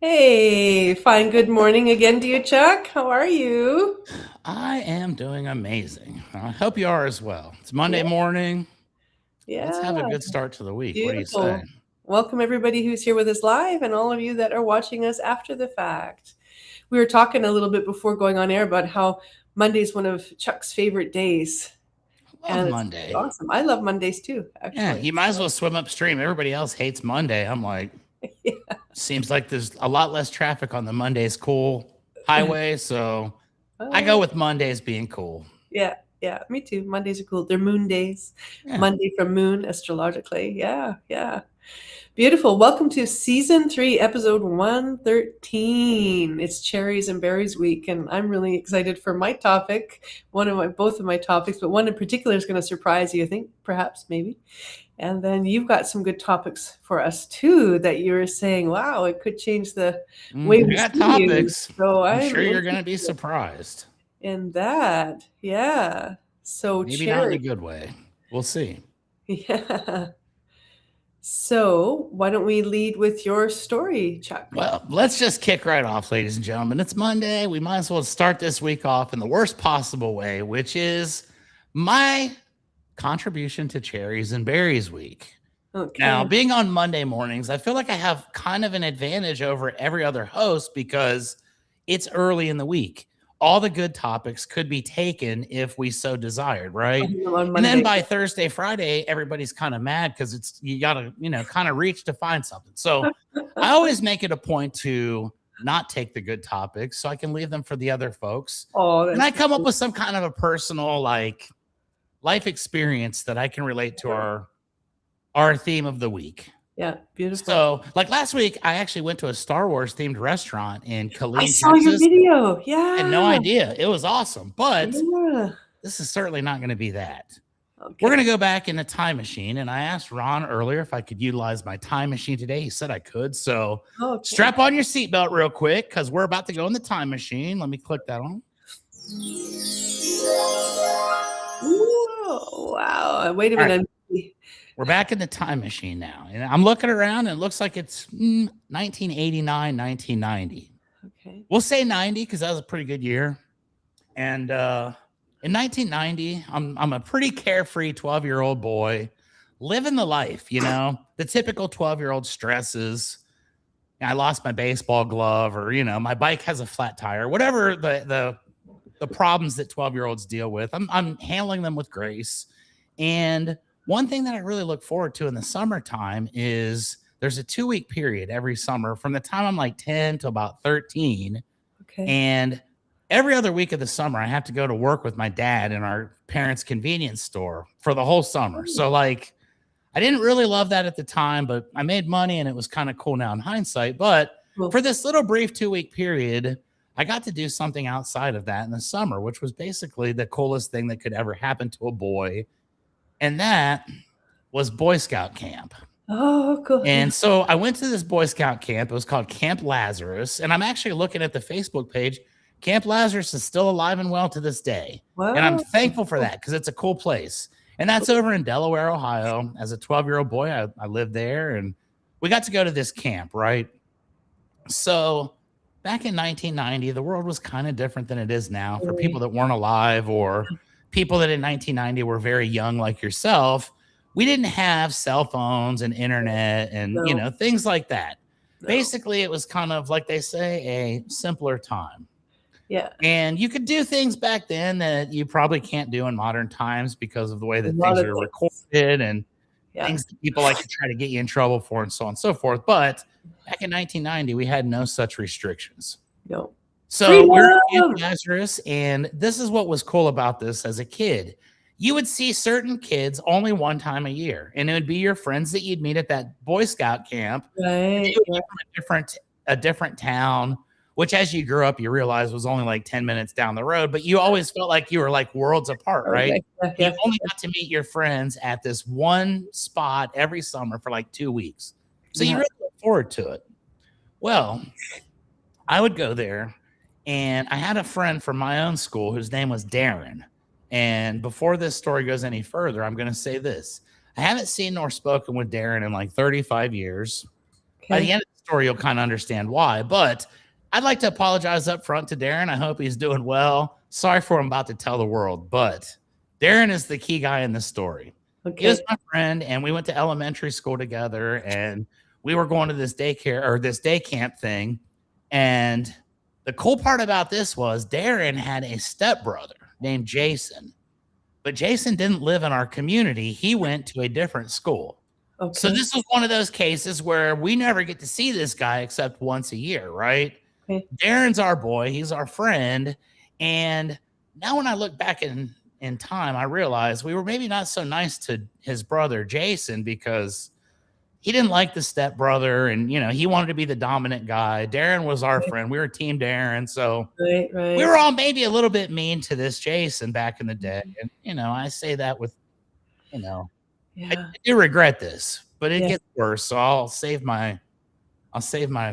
Hey, fine. Good morning again to you, Chuck. How are you? I am doing amazing. I hope you are as well. It's Monday Yeah, morning. Let's yeah, have a good start to the week. What do you say? beautiful. Welcome everybody who's here with us live and all of you that are watching us after the fact. We were talking a little bit before going on air about how Monday is one of Chuck's favorite days, Love and it's Monday. awesome. I love Mondays too, Yeah, actually. you might as well swim upstream. Everybody else hates Monday. I'm like, Yeah. seems like there's a lot less traffic on the Monday's cool highway. So I go Oh, with Mondays being cool. yeah, yeah, me too. Mondays are cool. They're moon days. Yeah. Monday from moon astrologically. Yeah, yeah. Beautiful. Welcome to season 3, episode 113. It's Cherries and Berries week, and I'm really excited for my topic. Both of my topics, but one in particular is going to surprise you, I think, perhaps, maybe. And then you've got some good topics for us too that you're saying, wow, it could change the way I we got see you. topics. So I'm I'm sure you're going to interested be surprised. in that. Yeah. So, Maybe not in a cherry. good way. We'll see. Yeah. So, why don't we lead with your story, Chuck? Well, let's just kick right off, ladies and gentlemen. It's Monday. We might as well start this week off in the worst possible way, which is my contribution to Cherries and Berries Week. Now, Okay. being on Monday mornings, I feel like I have kind of an advantage over every other host because it's early in the week. All the good topics could be taken if we so desired, right? On And then Monday. by Thursday, Friday, everybody's kind of mad because it's you gotta, kind of reach to find something. So I always make it a point to not take the good topics so I can leave them for the other folks. Oh, And that's I come up great. with some kind of a personal like life experience that I can relate to our theme of the week. Yeah, beautiful. So, like last week, I actually went to a Star Wars themed restaurant in I Killeen, saw your Texas. video. I had no Yeah. idea. It was awesome, but Yeah. this is certainly not going to be that. We're going to Okay. go back in a time machine. And I asked Ron earlier if I could utilize my time machine today. He said I could. So, Okay. strap on your seatbelt real quick because we're about to go in the time machine. Let me click that on. Ooh, wow. Wait a All right. minute. We're back in the time machine now. And I'm looking around and it looks like it's 1989, 1990. Okay. We'll say 90 because that was a pretty good year. And in 1990, I'm a pretty carefree 12-year-old boy living the life, the typical 12-year-old stresses. I lost my baseball glove, or my bike has a flat tire, whatever the problems that 12-year-olds deal with. I'm handling them with grace. And one thing that I really look forward to in the summertime is there's a 2-week period every summer from the time I'm like 10 to about 13. Okay. And every other week of the summer, I have to go to work with my dad in our parents' convenience store for the whole summer. Oh, So, like, I didn't really love that at the time, but I made money and it was kind of cool now in hindsight. But for cool. this little brief 2-week period, I got to do something outside of that in the summer, which was basically the coolest thing that could ever happen to a boy. And that was Boy Scout camp. Oh, cool. Yeah. And so I went to this Boy Scout camp. It was called Camp Lazarus. And I'm actually looking at the Facebook page. Camp Lazarus is still alive and well to this day. And I'm Wow. thankful for that because it's a cool place. And that's over in Delaware, Ohio. As a 12-year-old boy, I lived there and we got to go to this camp, right? So back in 1990, the world was kind of different than it is now for people that weren't alive or people that in 1990 were very young, like yourself. We didn't have cell phones and internet and, No, things like that. no. Basically, it was kind of like they say, a simpler time. Yeah. And you could do things back then that you probably can't do in modern times because of the way A that lot things of are things. recorded and Yeah. things that people like to try to get you in trouble for and so on and so forth. But back in 1990, we had no such restrictions. No. So we're at Camp Freedom. Lazarus, and this is what was cool about this as a kid. You would see certain kids only one time a year, and it would be your friends that you'd meet at that Boy Scout camp. And they Right. would be Yeah. from a different town, which as you grew up, you realize was only like 10 minutes down the road, but you always felt like you were like worlds apart, Oh, right? right. Yeah. You Yeah. only got to meet your friends at this one spot every summer for like 2 weeks. So you Yeah. really look forward to it. Well, I would go there, and I had a friend from my own school whose name was Darren. And before this story goes any further, I'm going to say this. I haven't seen nor spoken with Darren in like 35 years. By the Okay. end of the story, you'll kind of understand why. But I'd like to apologize up front to Darren. I hope he's doing well. Sorry for what I'm about to tell the world, but Darren is the key guy in this story. He was Okay. my friend, and we went to elementary school together, and we were going to this daycare or this day camp thing. And the cool part about this was Darren had a stepbrother named Jason, but Jason didn't live in our community. He went to a different school. So Okay. this was one of those cases where we never get to see this guy except once a year, right? Okay. Darren's our boy, he's our friend. And now when I look back in time, I realize we were maybe not so nice to his brother Jason because he didn't like the stepbrother, and he wanted to be the dominant guy. Darren was our Right. friend. We were team Darren. So Right. we Right. were all maybe a little bit mean to this Jason back in the day. Mhm. And I say that with, you know, I Yeah. do regret this, but it Yeah. gets worse. So I'll save my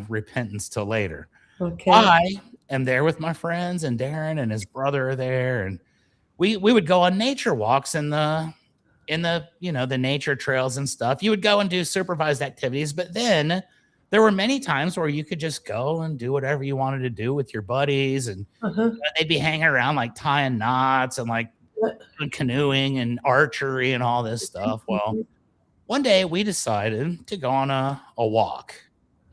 repentance till later. Okay. I am there with my friends, and Darren and his brother are there, and we would go on nature walks in the the nature trails and stuff. You would go and do supervised activities, but then there were many times where you could just go and do whatever you wanted to do with your buddies, and Uh-huh. they'd be hanging around like tying knots and like Yeah. doing canoeing and archery and all this stuff. Well, Mhm. one day we decided to go on a walk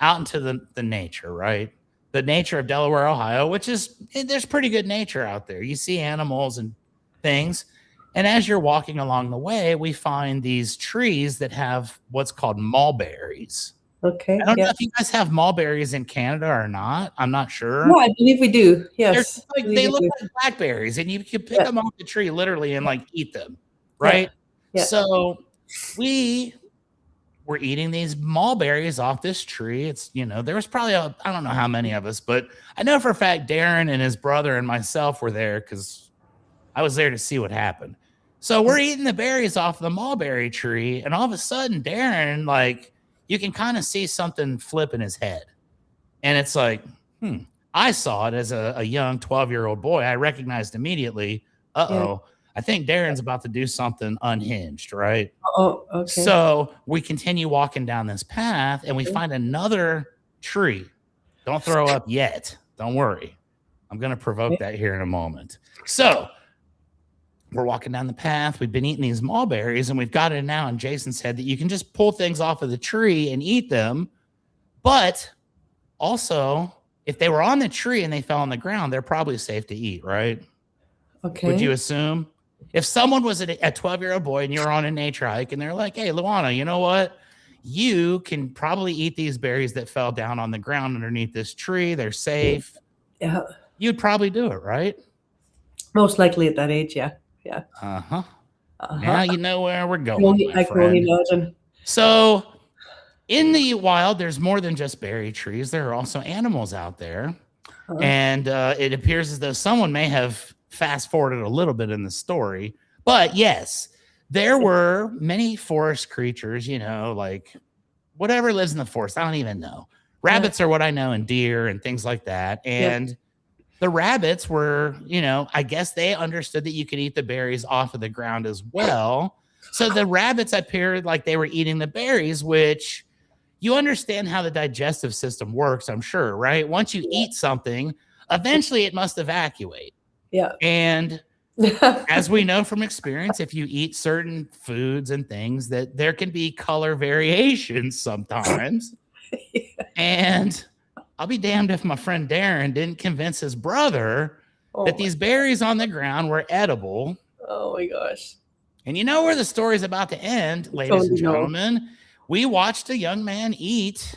out into the nature, right? The nature of Delaware, Ohio, which is there's pretty good nature out there. You see animals and things. And as you're walking along the way, we find these trees that have what's called mulberries. I Okay. don't know Yeah. if you guys have mulberries in Canada or not. I'm not Yeah, sure. I believe we do. They're Yes. just I like believe they we look do. like blackberries, and you can pick Yeah. them off the tree literally and like eat them, Yeah. right? Yeah. So we were eating these mulberries off this tree. There was probably I don't know how many of us, but I know for a fact Darren and his brother and myself were there because I was there to see what happened. So we're eating the berries off the mulberry tree, and all of a sudden, Darren, like, you can kind of see something flip in his head. And it's like, I saw it as a young 12-year-old boy. I recognized immediately, Yeah. I think Darren's about to do something unhinged, right? Oh, okay. So we continue walking down this path, and we Okay. find another tree. Don't throw up yet. Don't worry. I'm going to provoke Okay. that here in a moment. So we're walking down the path. We've been eating these mulberries, and we've got it now in Jason's head that you can just pull things off of the tree and eat them. But also, if they were on the tree and they fell on the ground, they're probably safe to eat, right? Would you Okay. assume? If someone was a 12-year-old boy and you're on a nature hike and they're like, hey, Luana, you know what? You can probably eat these berries that fell down on the ground underneath this tree. They're safe. Yeah. You'd probably do it, right? Most likely at that age. Yeah. Yeah. Uh-huh. Now Uh-huh. you know where we're going, my I can only friend. imagine. So in the wild, there's more than just berry trees. There are also animals out there. Huh. And it appears as though someone may have fast forwarded a little bit in the story. But yes, there were many forest creatures, like whatever lives in the forest. I don't even know. Rabbits are what I know, and deer and things like that. Yeah. And the rabbits were, I guess they understood that you could eat the berries off of the ground as well. So the rabbits appeared like they were eating the berries, which you understand how the digestive system works, I'm sure, right? Once you eat something, eventually it must evacuate. Yeah. And as we know from experience, if you eat certain foods and things, that there can be color variations sometimes. Yeah. And I'll be damned if my friend Darren didn't convince his brother Oh that my, these berries on the ground were edible. oh my gosh. And you know where the story's about to end, ladies and Totally no. gentlemen. We watched a young man eat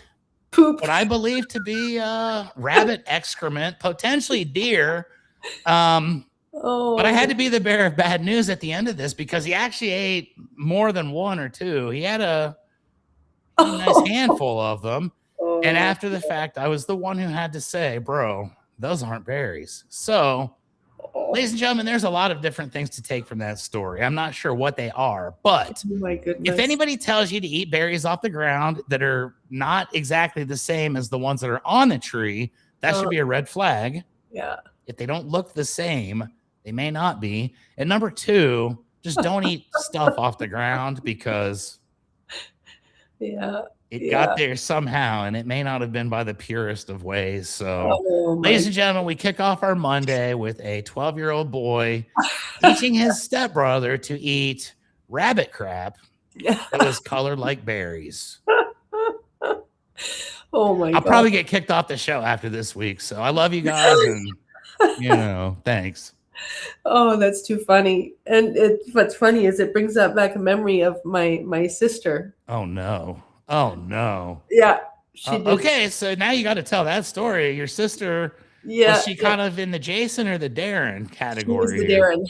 Poop. what I believe to be rabbit excrement, potentially deer. Oh. But I had to be the bearer of bad news at the end of this because he actually ate more than one or two. He had a nice handful of them. Oh. And after the fact, I was the one who had to say, bro, those aren't berries. So, ladies and gentlemen, there's a lot of different things to take from that story. I'm not sure what they are, but Oh my goodness. if anybody tells you to eat berries off the ground that are not exactly the same as the ones that are on the tree, that should be a red flag. Yeah. If they don't look the same, they may not be. And number two, just don't eat stuff off the ground because Yeah. It got Yeah. there somehow, and it may not have been by the purest of ways. So, Oh ladies my. and gentlemen, we kick off our Monday with a 12-year-old boy teaching his stepbrother to eat rabbit crap Yeah. that was colored like berries. Oh my I'll God. probably get kicked off the show after this week. So I love you guys, and thanks. Oh, that's too funny. And what's funny is it brings up back a memory of my sister. Oh no. Oh no. Yeah, she did. Okay, so now you got to tell that story. Your sister, was Yeah, she yeah. kind of in the Jason or the Darren She was category the here? Darren.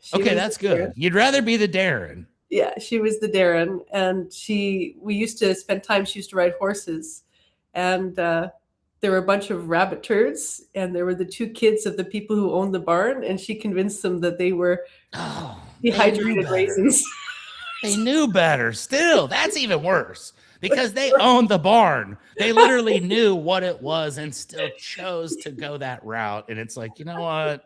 She Okay, was that's the Darren. good. You'd rather be the Darren. Yeah, she was the Darren, and we used to spend time. She used to ride horses, and there were a bunch of rabbit turds, and there were the two kids of the people who owned the barn, and she convinced them that they were Oh, they knew dehydrated better. raisins. They knew better. Still, that's even worse because they owned the barn. They literally knew what it was and still chose to go that route. And it's like, you know what?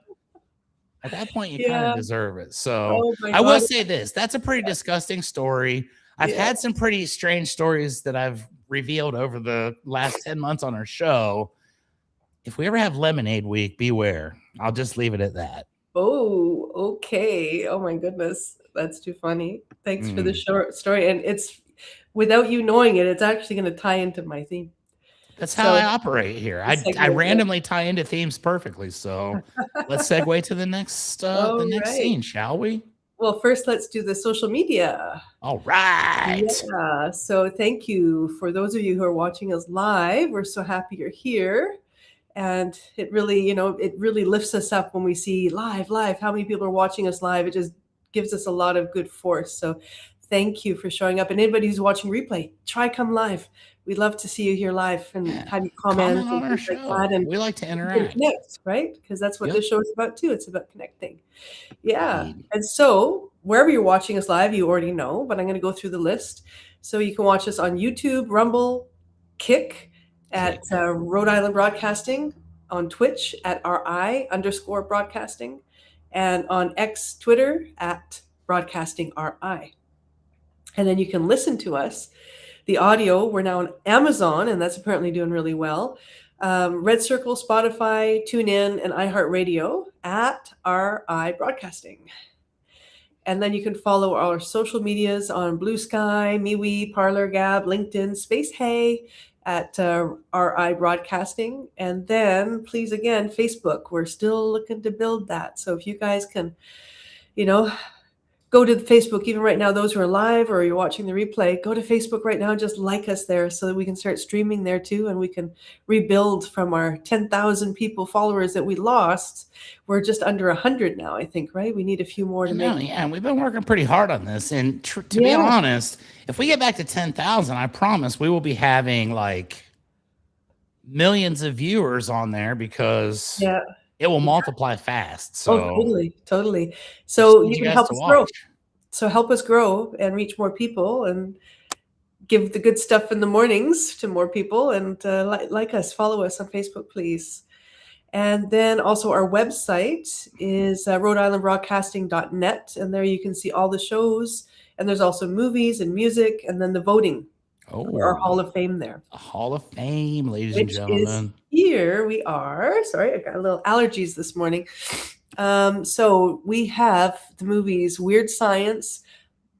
At that point, you kind of Yeah. deserve it. So Oh my I will God. say this, that's a pretty disgusting story. I've Yeah. had some pretty strange stories that I've revealed over the last 10 months on our show. If we ever have lemonade week, beware. I'll just leave it at that. Oh, okay. Oh my goodness. That's too funny. Thanks for the Mm. short story. And it's without you knowing it, it's actually going to tie into my theme. That's how I So operate here. the I segue, yeah. randomly tie into themes perfectly. So let's segue to the All next right. scene, shall we? Well, first, let's do the social media. All right. Yeah. So thank you for those of you who are watching us live. We're so happy you're here. And it really, it really lifts us up when we see live, how many people are watching us live. It just gives us a lot of good force. So thank you for showing up. And anybody who's watching replay, try come live. We'd love to see you here live and Yeah. have you comment Comment and on our things like show. that. And We like to we can interact. connect, right? Because that's what Yep. this show is about too. It's about connecting. Yeah. Indeed. And so wherever you're watching us live, you already know, but I'm going to go through the list. So you can watch us on YouTube, Rumble, Kick, at Rhode Island Broadcasting, on Twitch at RI_broadcasting, and on X Twitter at broadcasting RI. And then you can listen to us. The audio, we're now on Amazon, and that's apparently doing really well. Red Circle, Spotify, TuneIn, and iHeartRadio at RI Broadcasting. And then you can follow our social medias on Blue Sky, MeWe, Parler, Gab, LinkedIn, Space Hey at RI Broadcasting. And then please, again, Facebook. We're still looking to build that. So if you guys can, go to Facebook, even right now, those who are live or you're watching the replay, go to Facebook right now, just like us there so that we can start streaming there too. And we can rebuild from our 10,000 people followers that we lost. We're just under 100 now, I think, right? We need a few more to make. Yeah, and we've been working pretty hard on this. And to be honest, if we get back to 10,000, I promise we will be having like millions of viewers on there because it will multiply fast. So totally. So you can guys help to us grow. watch. So help us grow and reach more people and give the good stuff in the mornings to more people. And like us, follow us on Facebook, please. And then also our website is rhodeislandbroadcasting.net. And there you can see all the shows. And there's also movies and music and then the voting. For our Hall of Fame there. A Hall of Fame, ladies and gentlemen. Here we are. Sorry, I got a little allergies this morning. So we have the movies Weird Science,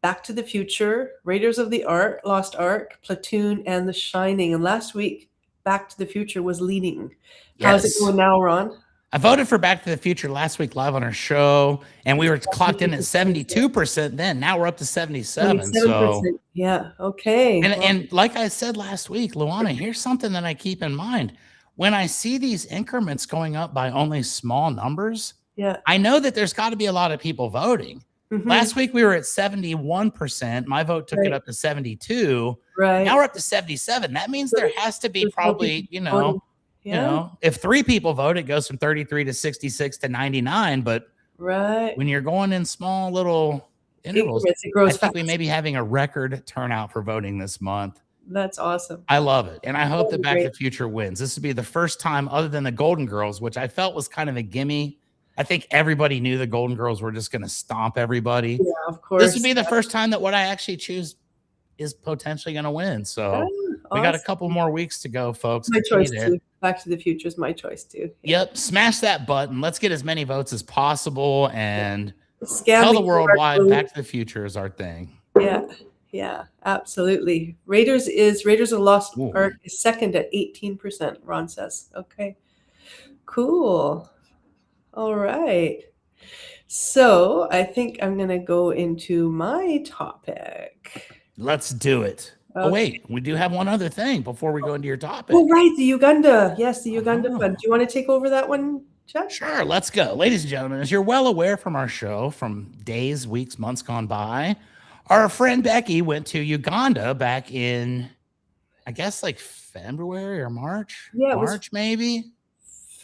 Back to the Future, Raiders of the Lost Ark, Platoon, and The Shining. And last week, Back to the Future was leading. How's it going now, Ron? I voted for Back to the Future last week live on our show, and we were clocked in at 72% then. Now we're up to 77%. So yeah, okay. And like I said last week, Luana, here's something that I keep in mind. When I see these increments going up by only small numbers, I know that there's got to be a lot of people voting. Mm-hmm. Last week we were at 71%. My vote took it up to 72. Right. Now we're up to 77. That means there has to be probably, if 3 people vote, it goes from 33 to 66 to 99. But when you're going in small little intervals, I think we may be having a record turnout for voting this month. That's awesome. I love it. And I hope that Back to the Future wins. This would be the first time other than the Golden Girls, which I felt was kind of a gimme. I think everybody knew the Golden Girls were just going to stomp everybody. Yeah, of course. This would be the first time that what I actually choose is potentially going to win. So Oh, we got a awesome. couple more weeks to go, folks. My choice Complete it. too. Back to the Future is my choice too. Yeah. Yep. Smash that button. Let's get as many votes as possible and Scam tell the the QR world why code. Back to the Future is our thing. Yeah. Yeah, absolutely. Raiders of the Lost Ooh. Ark is second at 18%, Ron says. Okay. Cool. All right. So I think I'm going to go into my topic. Let's do it. Oh, Okay. wait. We do have one other thing before we go into your topic. Oh, right. The Uganda. Yes, the Uganda Oh. Fund. Do you want to take over that one, Chuck? Sure, let's go. Ladies and gentlemen, as you're well aware from our show from days, weeks, months gone by, our friend Becky went to Uganda back in, I guess, like February or March? Yeah, it was. March, maybe?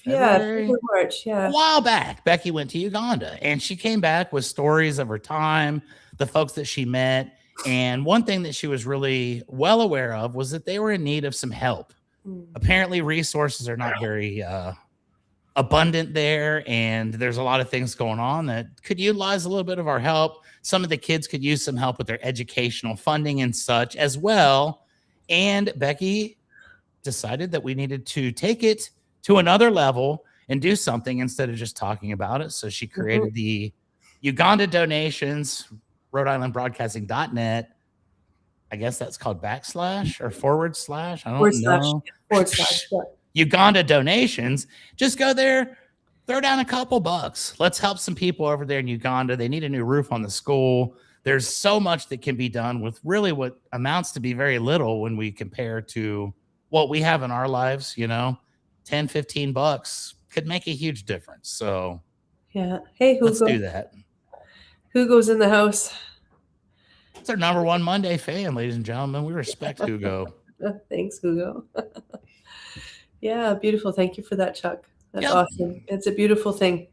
Yeah, February? March. A Yeah. while back, Becky went to Uganda and she came back with stories of her time, the folks that she met. And one thing that she was really well aware of was that they were in need of some help. Apparently, resources are not very abundant there, and there's a lot of things going on that could utilize a little bit of our help. Some of the kids could use some help with their educational funding and such as well. And Becky decided that we needed to take it to another level and do something instead of just talking about it. So she created the Uganda donations, Rhode I guess that's called backslash or forward slash. I don't know. Forward slash. Yeah. Uganda donations. Just go there, throw down a couple bucks. Let's help some people over there in Uganda. They need a new roof on the school. There's so much that can be done with really what amounts to be very little when we compare to what we have in our lives. 10, 15 bucks could make a huge difference. So yeah. Hey, Hugo. Let's do that. Hugo's in the house. It's our number one Monday fan, ladies and gentlemen. We respect Hugo. Thanks, Hugo. Yeah, beautiful. Thank you for that, Chuck. That's awesome. It's a beautiful thing.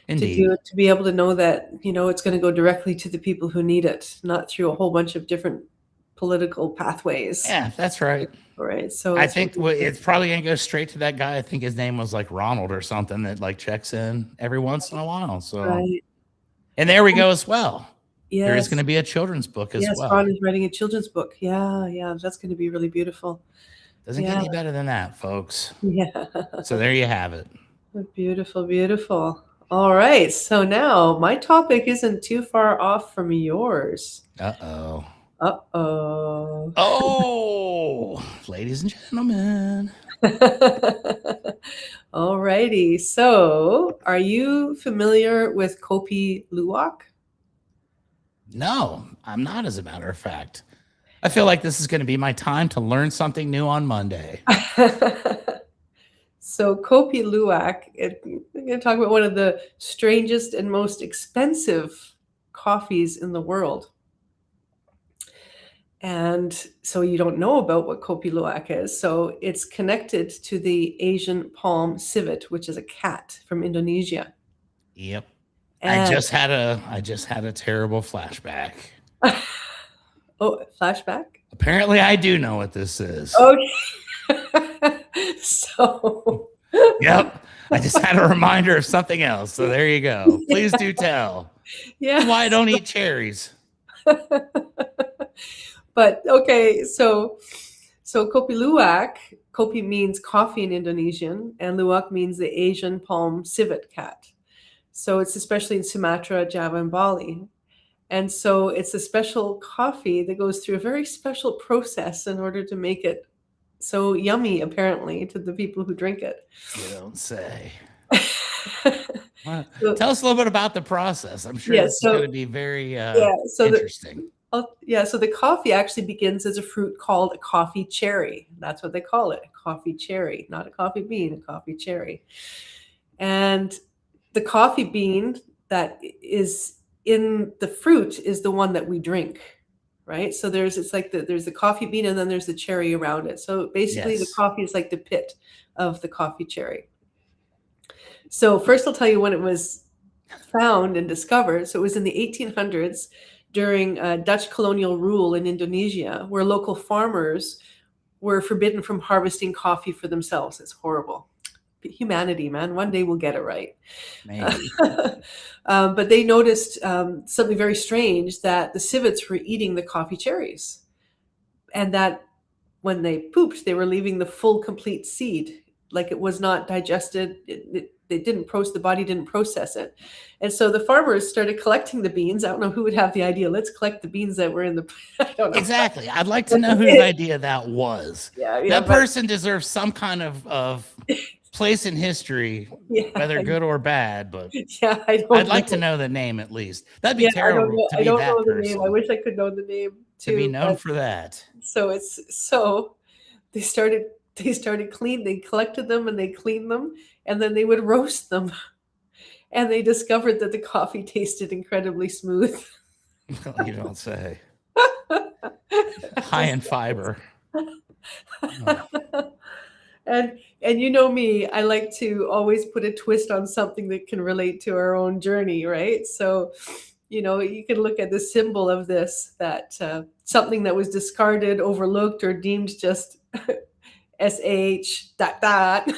Indeed. To do, to be able to know that, it's going to go directly to the people who need it, not through a whole bunch of different political pathways. Yeah, that's right. All right. So I think it's probably going to go straight to that guy. I think his name was like Ronald or something that like checks in every once in a while. So, right. And there we go as well. Yes. There is going to be a children's book as well. Yes, Ron is writing a children's book. Yeah. That's going to be really beautiful. Doesn't get any better than that, folks. Yeah. So there you have it. Beautiful, beautiful. All right. So now my topic isn't too far off from yours. Uh-oh. Uh-oh. Oh, ladies and gentlemen. All righty. So are you familiar with Kopi Luwak? No, I'm not, as a matter of fact. I feel like this is going to be my time to learn something new on Monday. So Kopi Luwak, I'm going to talk about one of the strangest and most expensive coffees in the world. And so you don't know about what Kopi Luwak is. So it's connected to the Asian palm civet, which is a cat from Indonesia. Yep. And I just had a terrible flashback. Oh, flashback? Apparently I do know what this is. Okay. So. Yep. I just had a reminder of something else. So there you go. Please do tell. Yeah. Why I don't eat cherries. But okay, so Kopi Luwak, Kopi means coffee in Indonesian, and Luwak means the Asian palm civet cat. So it's especially in Sumatra, Java, and Bali. And so it's a special coffee that goes through a very special process in order to make it so yummy, apparently, to the people who drink it. You don't say. Tell us a little bit about the process. I'm sure it's going to be very interesting. So the coffee actually begins as a fruit called a coffee cherry. That's what they call it, a coffee cherry, not a coffee bean, a coffee cherry. And the coffee bean that is in the fruit is the one that we drink, right? So there's the coffee bean and then there's the cherry around it. So basically the coffee is like the pit of the coffee cherry. So first I'll tell you when it was found and discovered. So it was in the 1800s during Dutch colonial rule in Indonesia, where local farmers were forbidden from harvesting coffee for themselves. It's horrible. Humanity, man. One day we'll get it right. Maybe. But they noticed something very strange, that the civets were eating the coffee cherries. and that when they pooped, they were leaving the full, complete seed. Like it was not digested. The body didn't process it. And so the farmers started collecting the beans. I don't know who would have the idea. Let's collect the beans that were in the, I don't know. Exactly. I'd like to know whose idea that was. Yeah, That person deserves some kind of place in history, yeah, whether good or bad, but yeah, I'd like to know the name at least. That'd be terrible to I be don't that know the person, name. I wish I could know the name to be too. known for that. So they started they collected them and they cleaned them, and then they would roast them. And they discovered that the coffee tasted incredibly smooth. You don't say. High in fiber. Oh. And you know me, I like to always put a twist on something that can relate to our own journey, right? So, you can look at the symbol of this, that something that was discarded, overlooked, or deemed just dot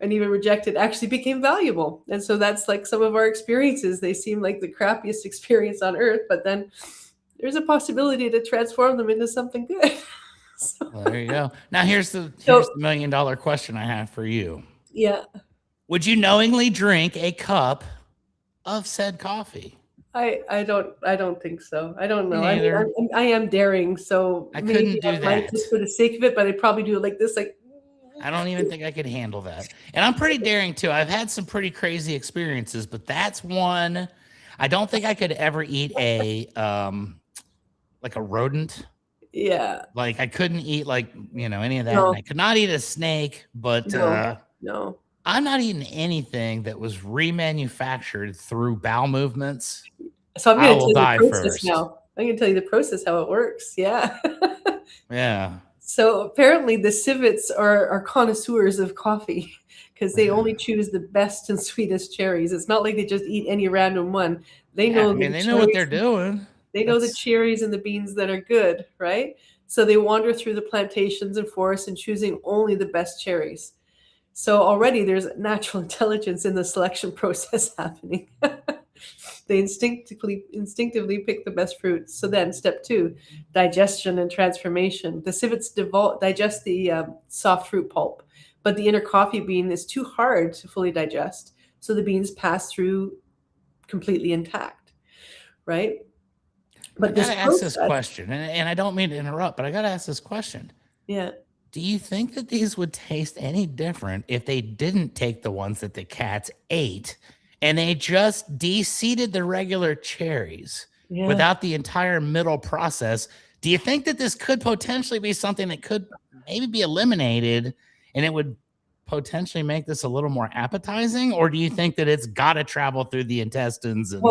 and even rejected actually became valuable. And so that's like some of our experiences. They seem like the crappiest experience on earth, but then there's a possibility to transform them into something good. So, well, there you go. Now here's the $1 million question I have for you. Yeah. Would you knowingly drink a cup of said coffee? I don't think so. I don't know. I mean, I am daring, so I couldn't do that just for the sake of it, but I'd probably do it like this, like. I don't even think I could handle that. And I'm pretty daring too. I've had some pretty crazy experiences, but that's one. I don't think I could ever eat a like a rodent. Yeah. Like I couldn't eat any of that. No. And I could not eat a snake, but no. I'm not eating anything that was remanufactured through bowel movements. So I'm going to tell you the process now. I'm going to tell you the process, how it works. Yeah. Yeah. So apparently the civets are connoisseurs of coffee because they only choose the best and sweetest cherries. It's not like they just eat any random one. They know. They know what they're doing. They know the cherries and the beans that are good, right? So they wander through the plantations and forests and choosing only the best cherries. So already there's natural intelligence in the selection process happening. They instinctively pick the best fruits. So then step 2, digestion and transformation. The civets digest the soft fruit pulp, but the inner coffee bean is too hard to fully digest. So the beans pass through completely intact, right? But I gotta ask this question, and I don't mean to interrupt, but I gotta ask this question. Yeah. Do you think that these would taste any different if they didn't take the ones that the cats ate and they just de-seeded the regular cherries without the entire middle process? Do you think that this could potentially be something that could maybe be eliminated and it would potentially make this a little more appetizing? Or do you think that it's got to travel through the intestines and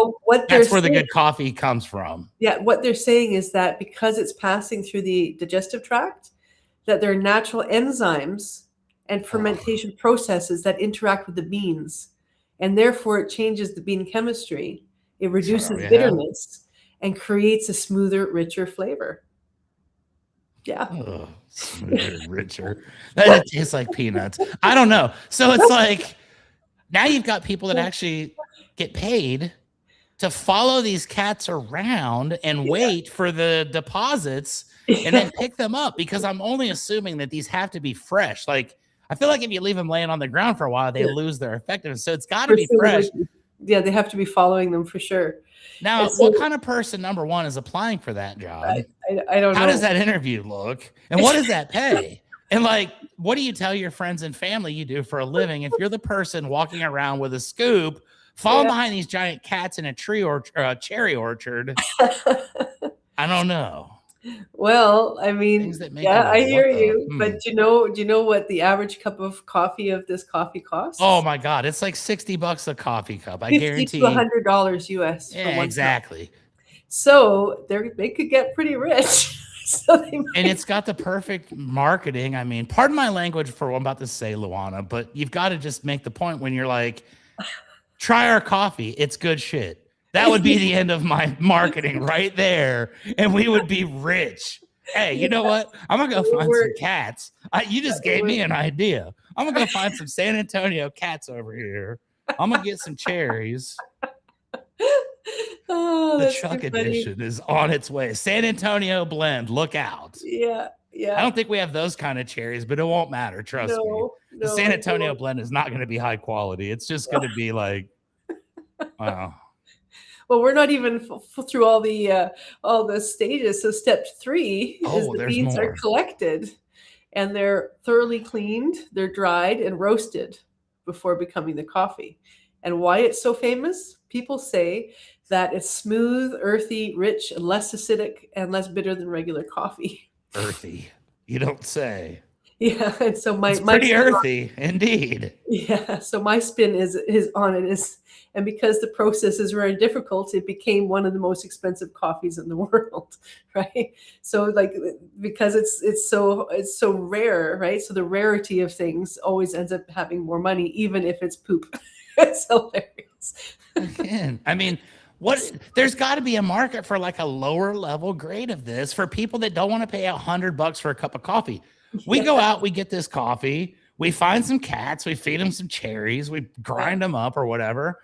that's where the good coffee comes from? Yeah, what they're saying is that because it's passing through the digestive tract, that there are natural enzymes and fermentation processes that interact with the beans, and therefore it changes the bean chemistry. It reduces bitterness and creates a smoother, richer flavor. Yeah. Oh, smoother, richer. That tastes like peanuts. I don't know. So it's like now you've got people that actually get paid to follow these cats around and wait for the deposits and then pick them up, because I'm only assuming that these have to be fresh. Like I feel like if you leave them laying on the ground for a while, they lose their effectiveness. So it's got to be fresh. Yeah, they have to be following them for sure. Now, what kind of person, number one, is applying for that job? I don't know. How does that interview look? And what does that pay? And like, what do you tell your friends and family you do for a living if you're the person walking around with a scoop, falling behind these giant cats in a tree or a cherry orchard? I don't know. Well, I mean, I hear you. But do you know what the average cup of coffee of this coffee costs? Oh my God, it's like $60 a coffee cup. I guarantee. $50 to $100 US. Yeah, exactly. Cup. So they could get pretty rich. And it's got the perfect marketing. I mean, pardon my language for what I'm about to say, Luana, but you've got to just make the point when you're like, try our coffee. It's good shit. That would be the end of my marketing right there. And we would be rich. Hey, you know what? I'm going to go find some cats. You just gave me an idea. I'm going to go find some San Antonio cats over here. I'm going to get some cherries. Oh, The that's Chuck too funny. edition is on its way. San Antonio blend, look out. Yeah, I yeah. don't think we have those kind of cherries, but it won't matter. Trust me. No, The no, San it Antonio won't. blend is not going to be high quality. It's just going to be like, wow. Well, we're not even through all the stages. So step three is Oh, the there's beans are more. collected and they're thoroughly cleaned, they're dried and roasted before becoming the coffee. And why it's so famous? People say that it's smooth, earthy, rich, and less acidic and less bitter than regular coffee. Earthy. You don't say. Yeah, and so It's my pretty earthy, indeed. yeah, so my spin is on it is, and because the process is very difficult, it became one of the most expensive coffees in the world, right? So like because it's so rare, right? So the rarity of things always ends up having more money, even if it's poop. It's hilarious. Again, I mean, what there's got to be a market for like a lower level grade of this for people that don't want to pay $100 for a cup of coffee. We go Yeah. out, we get this coffee, we find some cats, we feed them some cherries, we grind them up or whatever.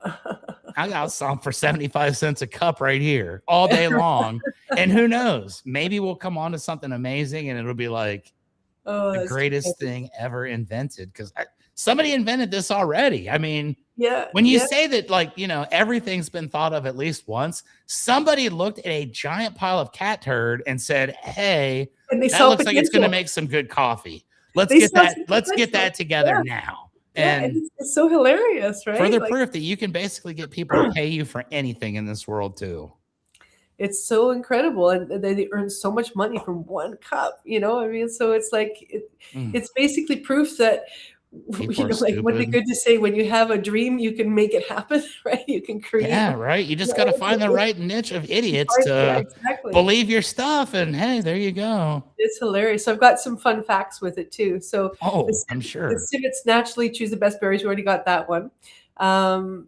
I got some for 75 cents a cup right here all day long. And who knows? Maybe we'll come on to something amazing and it'll be like Oh, the that's too greatest funny. thing ever invented because somebody invented this already. I mean, Yeah, when you yeah. say that, like, everything's been thought of at least once, somebody looked at a giant pile of cat turd and said, hey, And they that saw looks like it's going to potential. make some good coffee. Let's They get saw that. some Let's get potential. that together Yeah, now. yeah, and And it's so hilarious, right? further Like proof that you can basically get people to pay you for anything in this world too. it's so incredible, and they earn so much money from one cup. I mean, so it's like Mm, it's basically proof that people are like what they stupid. good to say when you have a dream, you can make it happen, right? You can create. Yeah, right. You just got to find the It's, right niche of idiots yeah, to exactly. believe your stuff. And hey, there you go. It's hilarious. So I've got some fun facts with it too. So Oh, I'm the sure. civets naturally choose the best berries. We already got that one. Um,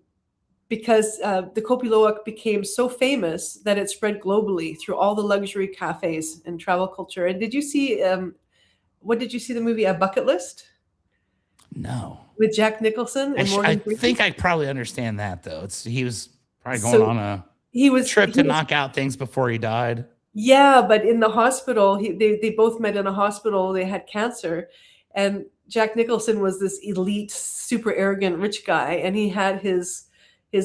because the Kopi Luwak became so famous that it spread globally through all the luxury cafes and travel culture. And did you see what did you see the movie A Bucket List No. with Jack Nicholson and I Morgan Freeman? think I probably understand that though. He was probably going So on a trip he to was knock out things before he died. yeah, but in the hospital, they both met in a hospital. They had cancer, and Jack Nicholson was this elite, super arrogant rich guy, and he had his